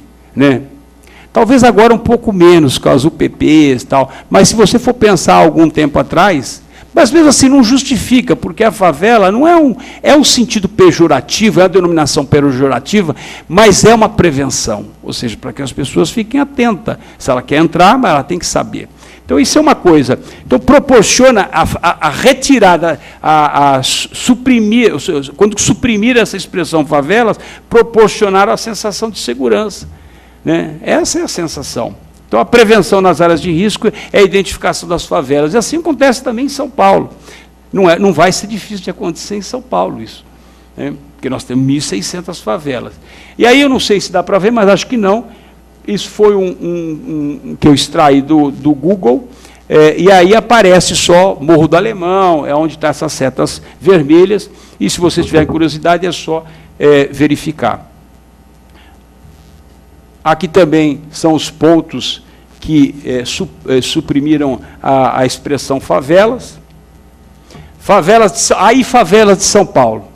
Talvez agora um pouco menos, com as UPPs e tal, mas se você for pensar algum tempo atrás, mas mesmo assim não justifica, porque a favela não é um sentido pejorativo, é uma denominação pejorativa, mas é uma prevenção, ou seja, para que as pessoas fiquem atentas. Se ela quer entrar, mas ela tem que saber. Então, isso é uma coisa. Então, proporciona a retirada, suprimir, quando suprimir essa expressão favelas, proporcionar a sensação de segurança. Essa é a sensação. Então, a prevenção nas áreas de risco é a identificação das favelas. E assim acontece também em São Paulo. Não vai ser difícil de acontecer em São Paulo isso. Porque nós temos 1.600 favelas. E aí eu não sei se dá para ver, mas acho que não. Isso foi que eu extraí do Google. E aí aparece só Morro do Alemão, é onde estão essas setas vermelhas. E se vocês tiverem curiosidade, é só verificar. Aqui também são os pontos que suprimiram a expressão favelas. Favelas de São Paulo.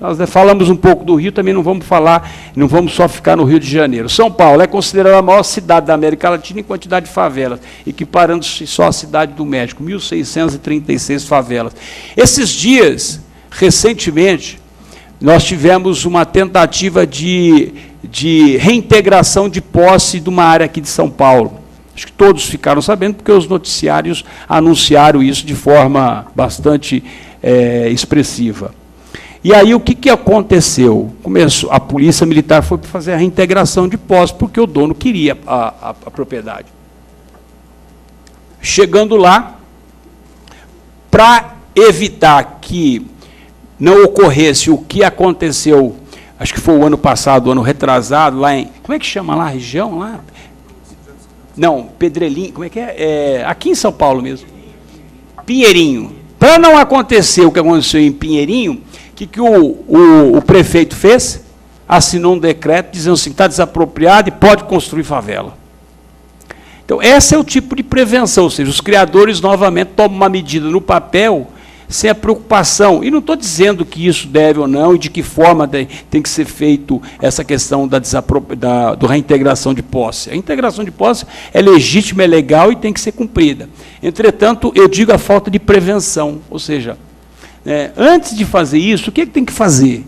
Nós falamos um pouco do Rio, também não vamos só ficar no Rio de Janeiro. São Paulo é considerada a maior cidade da América Latina em quantidade de favelas, equiparando-se só à cidade do México, 1.636 favelas. Esses dias, recentemente, nós tivemos uma tentativa de reintegração de posse de uma área aqui de São Paulo. Acho que todos ficaram sabendo, porque os noticiários anunciaram isso de forma bastante expressiva. E aí o que aconteceu? A polícia militar foi para fazer a reintegração de posse, porque o dono queria a propriedade. Chegando lá, para evitar que não ocorresse o que aconteceu, acho que foi o ano passado, o ano retrasado, lá em... Como é que chama lá a região? Lá? Não, Pedrelinho, como é que é? Aqui em São Paulo mesmo. Pinheirinho. Para não acontecer o que aconteceu em Pinheirinho, o prefeito fez? Assinou um decreto dizendo assim, está desapropriado e pode construir favela. Então, esse é o tipo de prevenção, ou seja, os criadores novamente tomam uma medida no papel sem a preocupação. E não estou dizendo que isso deve ou não e de que forma tem que ser feito essa questão da reintegração de posse. A integração de posse é legítima, é legal e tem que ser cumprida. Entretanto, eu digo a falta de prevenção, ou seja, antes de fazer isso, o que tem que fazer?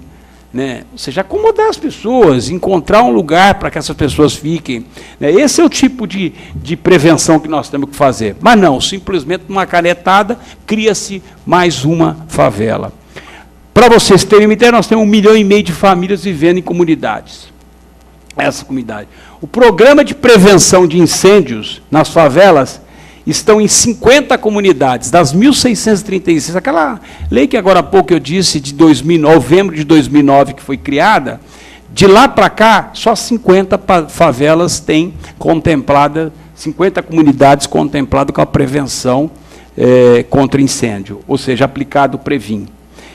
Ou seja, acomodar as pessoas, encontrar um lugar para que essas pessoas fiquem. Esse é o tipo de prevenção que nós temos que fazer. Mas não, simplesmente numa canetada, cria-se mais uma favela. Para vocês terem uma ideia, nós temos 1,5 milhão de famílias vivendo em comunidades. Essa comunidade. O programa de prevenção de incêndios nas favelas estão em 50 comunidades, das 1.636, aquela lei que agora há pouco eu disse, de novembro de 2009, que foi criada, de lá para cá, só 50 favelas têm contemplada, 50 comunidades contempladas com a prevenção contra incêndio, ou seja, aplicado o Previn.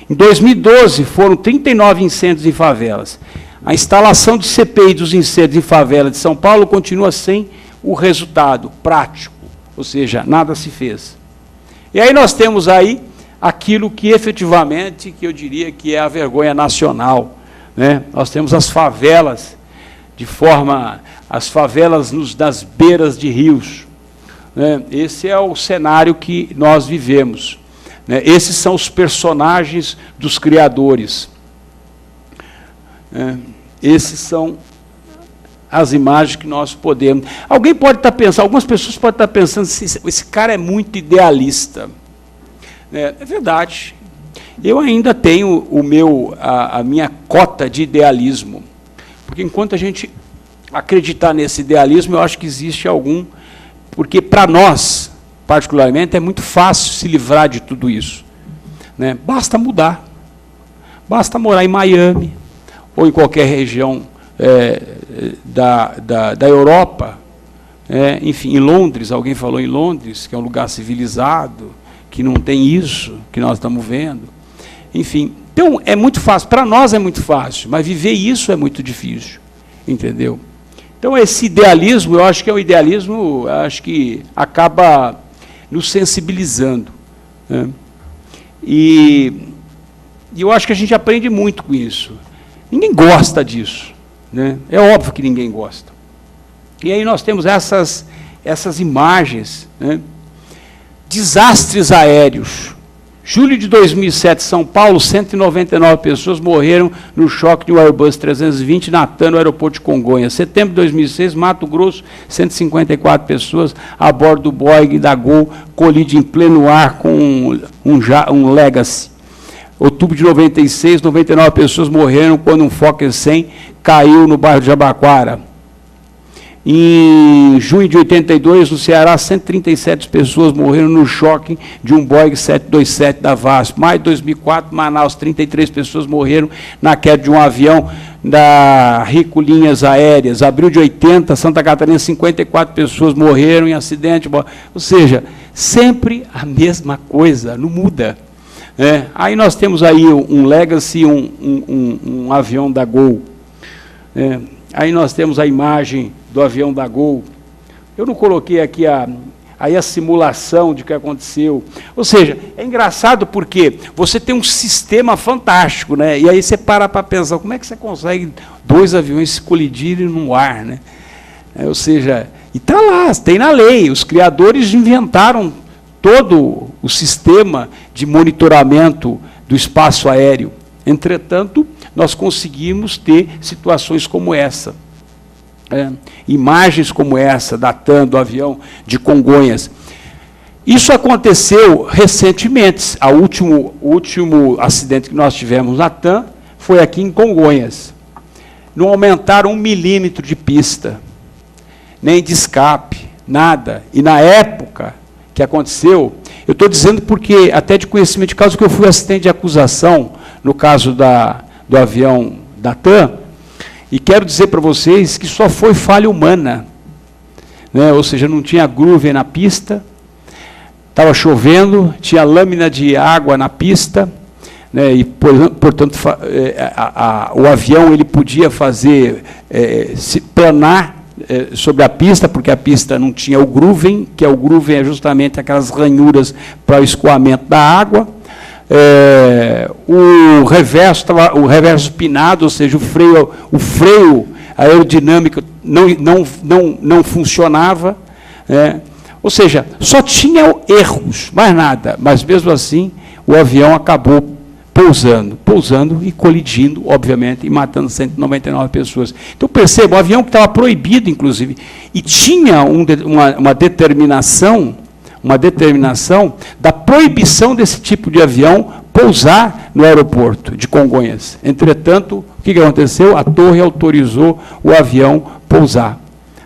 Em 2012, foram 39 incêndios em favelas. A instalação de CPI dos incêndios em favela de São Paulo continua sem o resultado prático. Ou seja, nada se fez. E aí nós temos aí aquilo que efetivamente, que eu diria que é a vergonha nacional. Nós temos as favelas, as favelas nas beiras de rios. Esse é o cenário que nós vivemos. Esses são os personagens dos criadores. Esses são as imagens que nós podemos... Alguém pode estar pensando, algumas pessoas podem estar pensando, esse cara é muito idealista. É verdade. Eu ainda tenho a minha cota de idealismo. Porque enquanto a gente acreditar nesse idealismo, eu acho que existe algum... Porque para nós, particularmente, é muito fácil se livrar de tudo isso. Basta mudar. Basta morar em Miami, ou em qualquer região da Europa, enfim, em Londres, alguém falou em Londres, que é um lugar civilizado, que não tem isso que nós estamos vendo. Enfim, então é muito fácil, para nós é muito fácil, mas viver isso é muito difícil, entendeu? Então esse idealismo, eu acho que é um idealismo, acho que acaba nos sensibilizando. E eu acho que a gente aprende muito com isso. Ninguém gosta disso. É óbvio que ninguém gosta. E aí nós temos essas imagens. Desastres aéreos. Julho de 2007, São Paulo, 199 pessoas morreram no choque de um Airbus 320 na TAM, no aeroporto de Congonhas. Setembro de 2006, Mato Grosso, 154 pessoas a bordo do Boeing da Gol, colide em pleno ar com um Legacy. Outubro de 96, 99 pessoas morreram quando um Fokker 100 caiu no bairro de Jabaquara. Em junho de 82, no Ceará, 137 pessoas morreram no choque de um Boeing 727 da VASP. Maio de 2004, Manaus, 33 pessoas morreram na queda de um avião da Rico Linhas Aéreas. Abril de 80, Santa Catarina, 54 pessoas morreram em acidente. Ou seja, sempre a mesma coisa, não muda. Aí nós temos aí um Legacy, um avião da Gol. Aí nós temos a imagem do avião da Gol. Eu não coloquei aqui a simulação de que aconteceu. Ou seja, é engraçado porque você tem um sistema fantástico, e aí você para pensar, como é que você consegue 2 aviões se colidirem no ar? Ou seja, e está lá, tem na lei, os criadores inventaram todo o sistema de monitoramento do espaço aéreo. Entretanto, nós conseguimos ter situações como essa. Imagens como essa, datando o avião de Congonhas. Isso aconteceu recentemente. O último acidente que nós tivemos na TAM foi aqui em Congonhas. Não aumentaram 1 milímetro de pista, nem de escape, nada. E na época que aconteceu, eu estou dizendo porque, até de conhecimento de causa, que eu fui assistente de acusação no caso do avião da TAM, e quero dizer para vocês que só foi falha humana, né? Ou seja, não tinha groove na pista, estava chovendo, tinha lâmina de água na pista, né? E, portanto, o avião ele podia fazer, se planar sobre a pista, porque a pista não tinha o grooving, que o grooving é justamente aquelas ranhuras para o escoamento da água. O reverso pinado, ou seja, o freio aerodinâmico não funcionava, ou seja, só tinha erros, mais nada, mas mesmo assim o avião acabou pousando e colidindo, obviamente, e matando 199 pessoas. Então, perceba, um avião que estava proibido, inclusive, e tinha uma determinação da proibição desse tipo de avião pousar no aeroporto de Congonhas. Entretanto, o que aconteceu? A torre autorizou o avião pousar,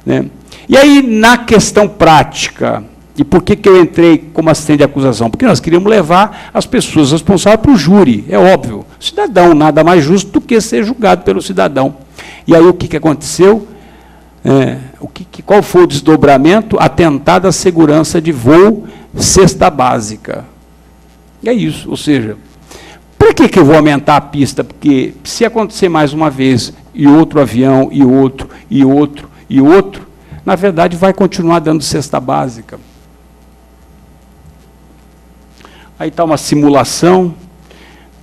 né? E aí, na questão prática, e por que eu entrei como assistente de acusação? Porque nós queríamos levar as pessoas responsáveis para o júri, é óbvio. O cidadão, nada mais justo do que ser julgado pelo cidadão. E aí, o que aconteceu? Qual foi o desdobramento? Atentado à segurança de voo, cesta básica. É isso, ou seja, para que eu vou aumentar a pista? Porque se acontecer mais uma vez, e outro avião, e outro, e outro, e outro, na verdade vai continuar dando cesta básica. Aí está uma simulação,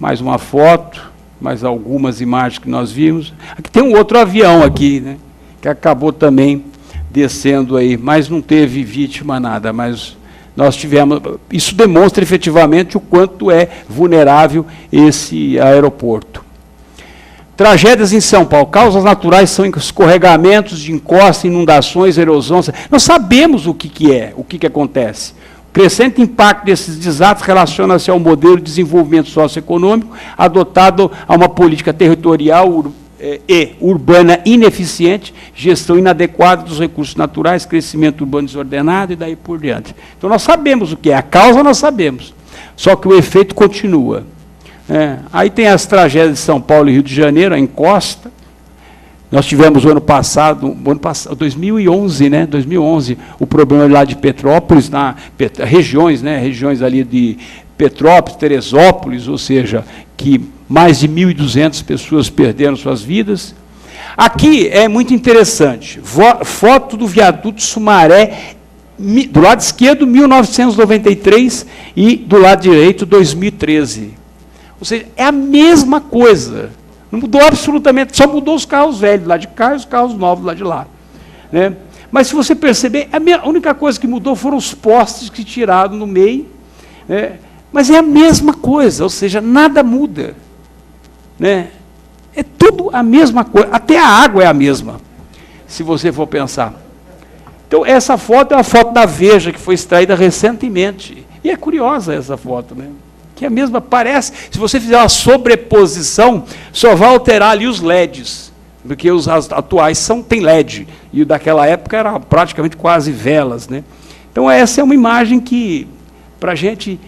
mais uma foto, mais algumas imagens que nós vimos. Aqui tem um outro avião aqui, né, que acabou também descendo aí, mas não teve vítima, nada, mas nós tivemos. Isso demonstra efetivamente o quanto é vulnerável esse aeroporto. Tragédias em São Paulo. Causas naturais são escorregamentos de encosta, inundações, erosões. Nós sabemos o que acontece. O crescente impacto desses desastres relaciona-se ao modelo de desenvolvimento socioeconômico adotado a uma política territorial e urbana ineficiente, gestão inadequada dos recursos naturais, crescimento urbano desordenado e daí por diante. Então, nós sabemos o que é. A causa nós sabemos, só que o efeito continua. Aí tem as tragédias de São Paulo e Rio de Janeiro, a encosta. Nós tivemos o ano passado, 2011, né? 2011, o problema lá de Petrópolis, regiões ali de Petrópolis, Teresópolis, ou seja, que mais de 1.200 pessoas perderam suas vidas. Aqui é muito interessante, foto do viaduto Sumaré, do lado esquerdo, 1993, e do lado direito, 2013. Ou seja, é a mesma coisa. Não mudou absolutamente, só mudou os carros velhos lá de cá e os carros novos lá de lá, né? Mas se você perceber, a única coisa que mudou foram os postes que tiraram no meio, né? Mas é a mesma coisa, ou seja, nada muda, né? É tudo a mesma coisa, até a água é a mesma, se você for pensar. Então, essa foto é a foto da Veja, que foi extraída recentemente, e é curiosa essa foto, né? Que a mesma parece, se você fizer uma sobreposição, só vai alterar ali os LEDs, porque os atuais tem LED, e o daquela época era praticamente quase velas, né? Então essa é uma imagem que, para a gente,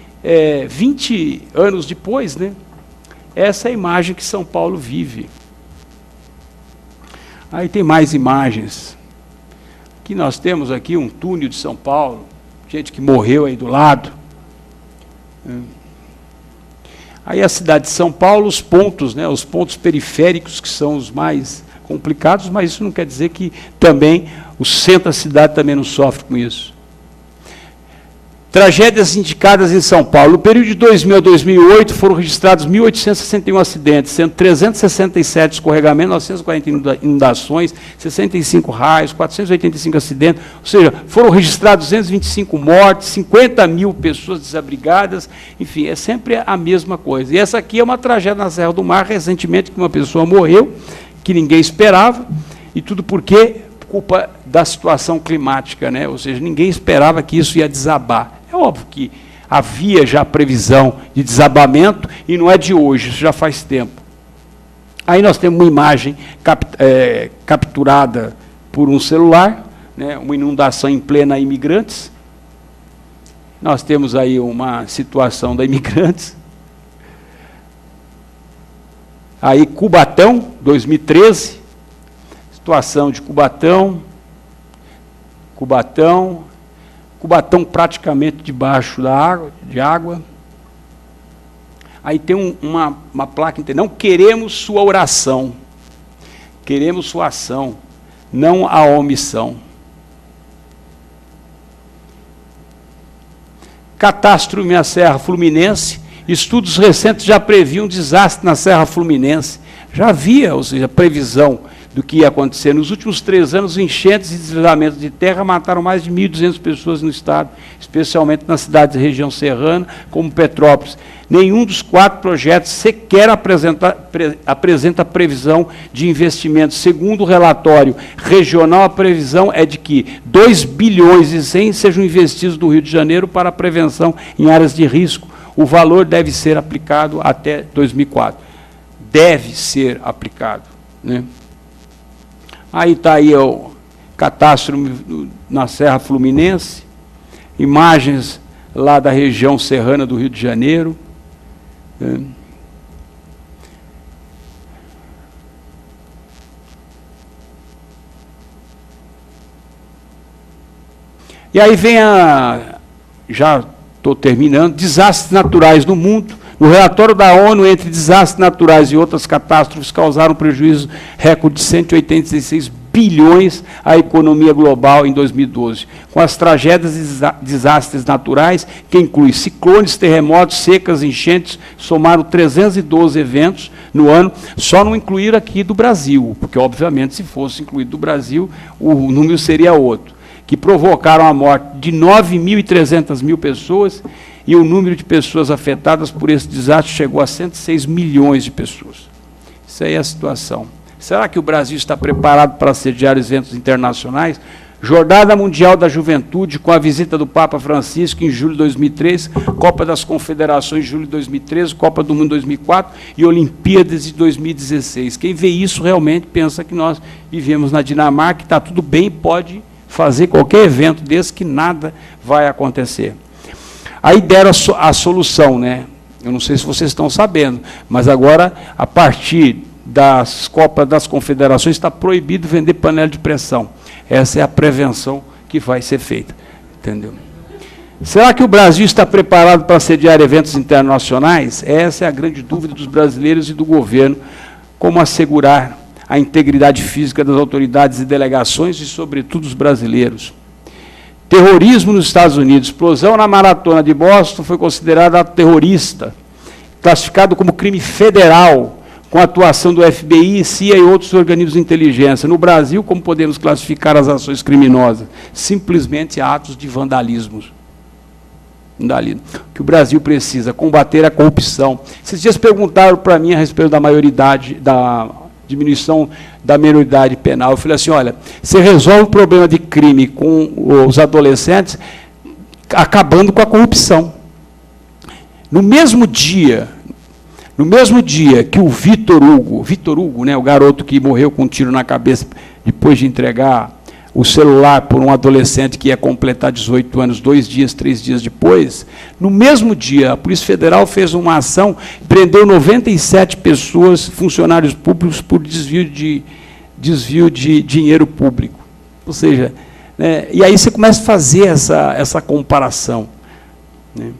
20 anos depois, né, essa é a imagem que São Paulo vive. Aí tem mais imagens. Aqui nós temos aqui um túnel de São Paulo, gente que morreu aí do lado. Aí a cidade de São Paulo, os pontos, né, os pontos periféricos que são os mais complicados, mas isso não quer dizer que também o centro da cidade também não sofre com isso. Tragédias indicadas em São Paulo. No período de 2000 a 2008 foram registrados 1.861 acidentes, sendo 367 escorregamentos, 940 inundações, 65 raios, 485 acidentes, ou seja, foram registrados 225 mortes, 50 mil pessoas desabrigadas, enfim, é sempre a mesma coisa. E essa aqui é uma tragédia na Serra do Mar, recentemente, que uma pessoa morreu, que ninguém esperava, e tudo porque culpa da situação climática, né? Ou seja, ninguém esperava que isso ia desabar. É óbvio que havia já previsão de desabamento, e não é de hoje, isso já faz tempo. Aí nós temos uma imagem capturada por um celular, né, uma inundação em plena Imigrantes. Nós temos aí uma situação da imigrantes. Aí Cubatão, 2013, situação de Cubatão praticamente debaixo de água. Aí tem uma placa, não queremos sua oração, queremos sua ação, não a omissão. Catástrofe na Serra Fluminense, estudos recentes já previam um desastre na Serra Fluminense. Já havia, ou seja, previsão do que ia acontecer. Nos últimos 3 anos, enchentes e deslizamentos de terra mataram mais de 1.200 pessoas no estado, especialmente nas cidades da região serrana, como Petrópolis. Nenhum dos 4 projetos sequer apresenta previsão de investimento. Segundo o relatório regional, a previsão é de que 2 bilhões e 100 sejam investidos no Rio de Janeiro para a prevenção em áreas de risco. O valor deve ser aplicado até 2004. Deve ser aplicado, né? Aí está aí o catástrofe na Serra Fluminense, imagens lá da região serrana do Rio de Janeiro. E aí vem já estou terminando, desastres naturais no mundo. No relatório da ONU, entre desastres naturais e outras catástrofes, causaram prejuízo recorde de 186 bilhões à economia global em 2012. Com as tragédias e desastres naturais, que incluem ciclones, terremotos, secas, enchentes, somaram 312 eventos no ano, só não incluíram aqui do Brasil, porque, obviamente, se fosse incluído do Brasil, o número seria outro, que provocaram a morte de 9.300 pessoas, e o número de pessoas afetadas por esse desastre chegou a 106 milhões de pessoas. Isso aí é a situação. Será que o Brasil está preparado para sediar eventos internacionais? Jornada Mundial da Juventude, com a visita do Papa Francisco em julho de 2003, Copa das Confederações em julho de 2013, Copa do Mundo em 2004 e Olimpíadas de 2016. Quem vê isso realmente pensa que nós vivemos na Dinamarca, que está tudo bem, pode fazer qualquer evento desse, que nada vai acontecer. Aí deram a solução, né? Eu não sei se vocês estão sabendo, mas agora, a partir das Copas das Confederações, está proibido vender panela de pressão. Essa é a prevenção que vai ser feita. Entendeu? Será que o Brasil está preparado para sediar eventos internacionais? Essa é a grande dúvida dos brasileiros e do governo. Como assegurar a integridade física das autoridades e delegações e, sobretudo, dos brasileiros? Terrorismo nos Estados Unidos. Explosão na maratona de Boston foi considerada ato terrorista, classificado como crime federal, com a atuação do FBI, CIA e outros organismos de inteligência. No Brasil, como podemos classificar as ações criminosas? Simplesmente atos de vandalismo. O que o Brasil precisa? Combater a corrupção. Esses dias perguntaram para mim a respeito da maioridade, da diminuição da minoridade penal. Eu falei assim, olha, você resolve o problema de crime com os adolescentes acabando com a corrupção. No mesmo dia que o Vitor Hugo, né, o garoto que morreu com um tiro na cabeça depois de entregar o celular por um adolescente que ia completar 18 anos, 3 dias depois, no mesmo dia, a Polícia Federal fez uma ação, prendeu 97 pessoas, funcionários públicos, por desvio de dinheiro público. Ou seja, né, e aí você começa a fazer essa comparação. Né.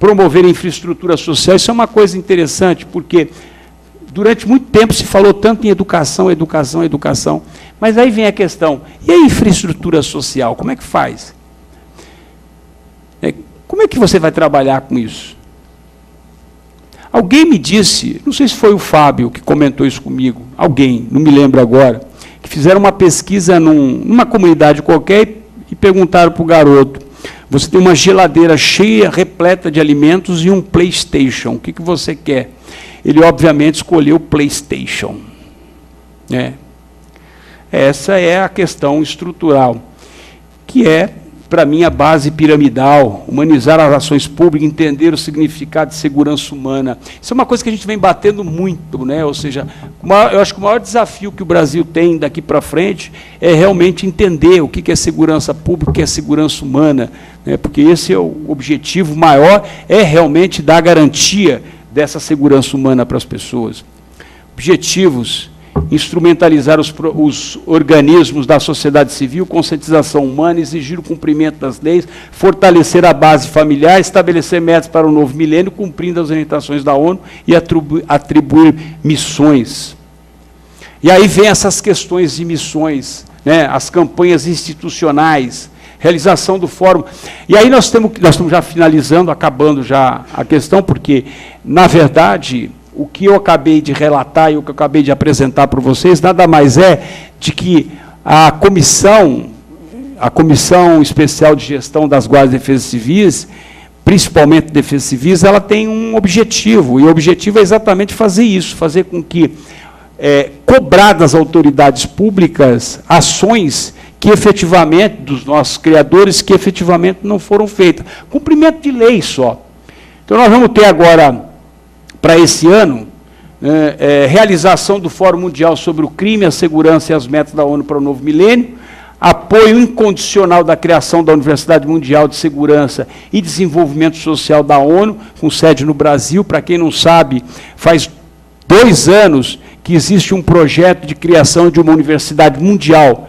Promover a infraestrutura social, isso é uma coisa interessante, porque durante muito tempo se falou tanto em educação, mas aí vem a questão, e a infraestrutura social, como é que faz? Como é que você vai trabalhar com isso? Alguém me disse, não sei se foi o Fábio que comentou isso comigo, alguém, não me lembro agora, que fizeram uma pesquisa numa comunidade qualquer e perguntaram para o garoto, você tem uma geladeira cheia, repleta de alimentos e um PlayStation, o que você quer? Ele, obviamente, escolheu o PlayStation. Essa é a questão estrutural, que é para mim, a base piramidal, humanizar as ações públicas, entender o significado de segurança humana. Isso é uma coisa que a gente vem batendo muito, né? Ou seja, eu acho que o maior desafio que o Brasil tem daqui para frente é realmente entender o que é segurança pública, o que é segurança humana, né? Porque esse é o objetivo maior, é realmente dar garantia dessa segurança humana para as pessoas. Objetivos: instrumentalizar os organismos da sociedade civil, conscientização humana, exigir o cumprimento das leis, fortalecer a base familiar, estabelecer metas para o novo milênio, cumprindo as orientações da ONU e atribuir missões. E aí vem essas questões de missões, né, as campanhas institucionais, realização do fórum. E aí nós estamos já finalizando, acabando já a questão, porque, na verdade, o que eu acabei de relatar e o que eu acabei de apresentar para vocês, nada mais é de que a Comissão Especial de Gestão das Guardas de Defesa Civis, principalmente Defesa Civis, ela tem um objetivo, e o objetivo é exatamente fazer isso, fazer com que, cobrar das autoridades públicas ações que efetivamente, dos nossos criadores, que efetivamente não foram feitas. Cumprimento de lei só. Então, nós vamos ter agora, para esse ano, realização do Fórum Mundial sobre o Crime, a Segurança e as Metas da ONU para o Novo Milênio, apoio incondicional da criação da Universidade Mundial de Segurança e Desenvolvimento Social da ONU, com sede no Brasil. Para quem não sabe, faz 2 anos que existe um projeto de criação de uma Universidade Mundial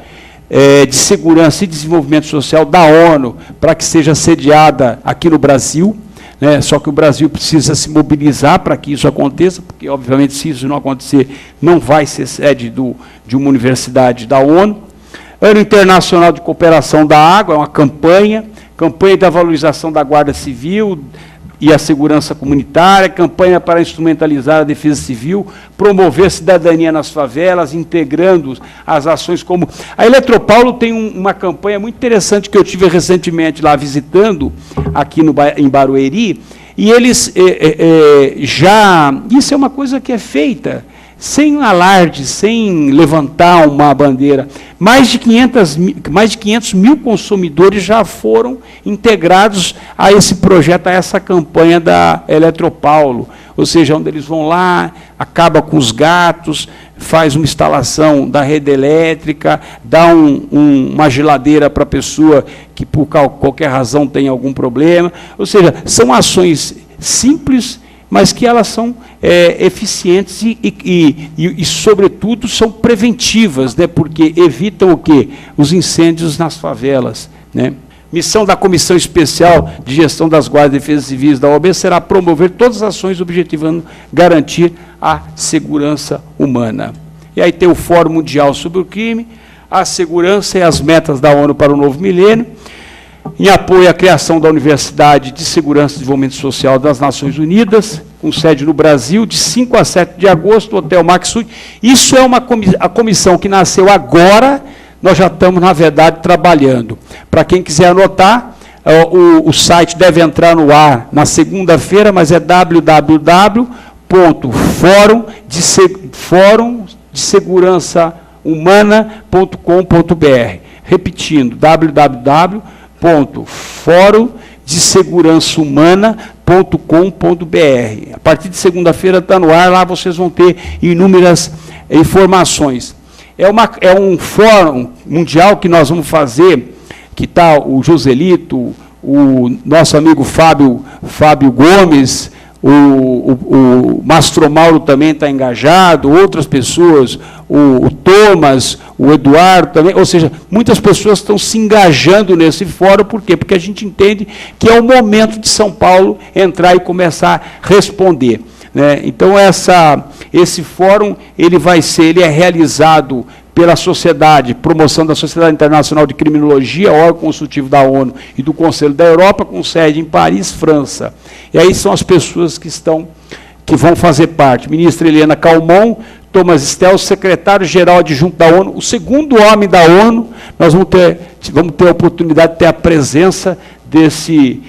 de Segurança e Desenvolvimento Social da ONU, para que seja sediada aqui no Brasil. Só que o Brasil precisa se mobilizar para que isso aconteça, porque, obviamente, se isso não acontecer, não vai ser sede de uma universidade da ONU. Ano Internacional de Cooperação da Água, é uma campanha da valorização da Guarda Civil e a segurança comunitária, campanha para instrumentalizar a defesa civil, promover cidadania nas favelas, integrando as ações como... A Eletropaulo tem uma campanha muito interessante que eu tive recentemente lá visitando, aqui em Barueri, e eles isso é uma coisa que é feita sem alarde, sem levantar uma bandeira. Mais de 500 mil consumidores já foram integrados a esse projeto, a essa campanha da Eletropaulo. Ou seja, onde eles vão lá, acaba com os gatos, faz uma instalação da rede elétrica, dá uma geladeira para a pessoa que, por qualquer razão, tem algum problema. Ou seja, são ações simples, mas que elas são eficientes e, sobretudo, são preventivas, né, porque evitam o quê? Os incêndios nas favelas, né? Missão da Comissão Especial de Gestão das Guardas de Defesa Civis da OAB será promover todas as ações objetivando garantir a segurança humana. E aí tem o Fórum Mundial sobre o Crime, a segurança e as metas da ONU para o Novo Milênio, em apoio à criação da Universidade de Segurança e Desenvolvimento Social das Nações Unidas, com sede no Brasil, de 5 a 7 de agosto, Hotel Maxud. Isso é a comissão que nasceu agora, nós já estamos, na verdade, trabalhando. Para quem quiser anotar, o site deve entrar no ar na segunda-feira, mas é www.forumdesegurançahumana.com.br. Repetindo, www.forumdesegurançahumana.com.br. A partir de segunda-feira está no ar, lá vocês vão ter inúmeras informações. É um fórum mundial que nós vamos fazer, que está o Joselito, o nosso amigo Fábio Gomes, o Mastro Mauro também está engajado, outras pessoas, o Thomas, o Eduardo também, ou seja, muitas pessoas estão se engajando nesse fórum. Por quê? Porque a gente entende que é o momento de São Paulo entrar e começar a responder, né? Então, esse fórum ele é realizado pela Sociedade, Promoção da Sociedade Internacional de Criminologia, órgão consultivo da ONU e do Conselho da Europa, com sede em Paris, França. E aí são as pessoas que vão fazer parte. Ministra Helena Calmon, Thomas Stel, secretário-geral adjunto da ONU, o segundo homem da ONU. Nós vamos ter a oportunidade de ter a presença desse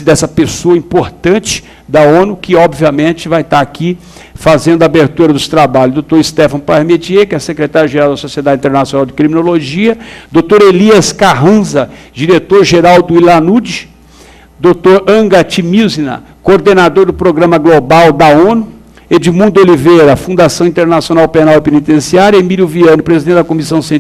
dessa pessoa importante da ONU, que obviamente vai estar aqui fazendo a abertura dos trabalhos. Dr. Stefan Parmentier, que é secretário-geral da Sociedade Internacional de Criminologia, Dr. Elias Carranza, diretor-geral do ILANUD, Dr. Anga Timizina, coordenador do Programa Global da ONU, Edmundo Oliveira, Fundação Internacional Penal e Penitenciária, Emílio Viane, presidente da Comissão Científica